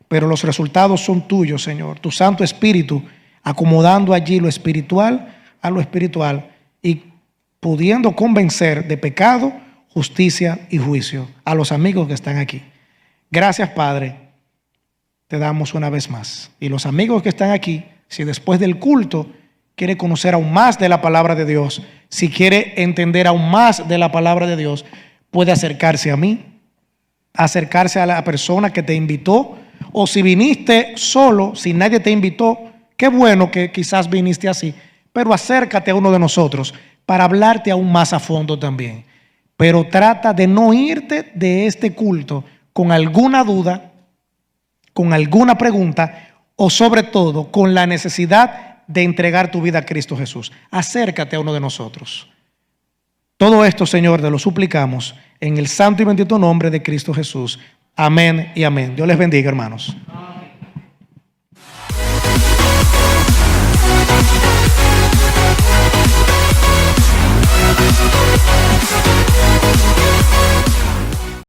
pero los resultados son tuyos, Señor. Tu Santo Espíritu acomodando allí lo espiritual a lo espiritual y pudiendo convencer de pecado, justicia y juicio a los amigos que están aquí. Gracias, Padre, te damos una vez más. Y los amigos que están aquí, si después del culto quiere conocer aún más de la palabra de Dios, si quiere entender aún más de la palabra de Dios, puede acercarse a mí, acercarse a la persona que te invitó, o si viniste solo, si nadie te invitó, qué bueno que quizás viniste así, pero acércate a uno de nosotros para hablarte aún más a fondo también. Pero trata de no irte de este culto con alguna duda, con alguna pregunta o sobre todo con la necesidad de entregar tu vida a Cristo Jesús. Acércate a uno de nosotros. Todo esto, Señor, te lo suplicamos en el santo y bendito nombre de Cristo Jesús. Amén y amén. Dios les bendiga, hermanos.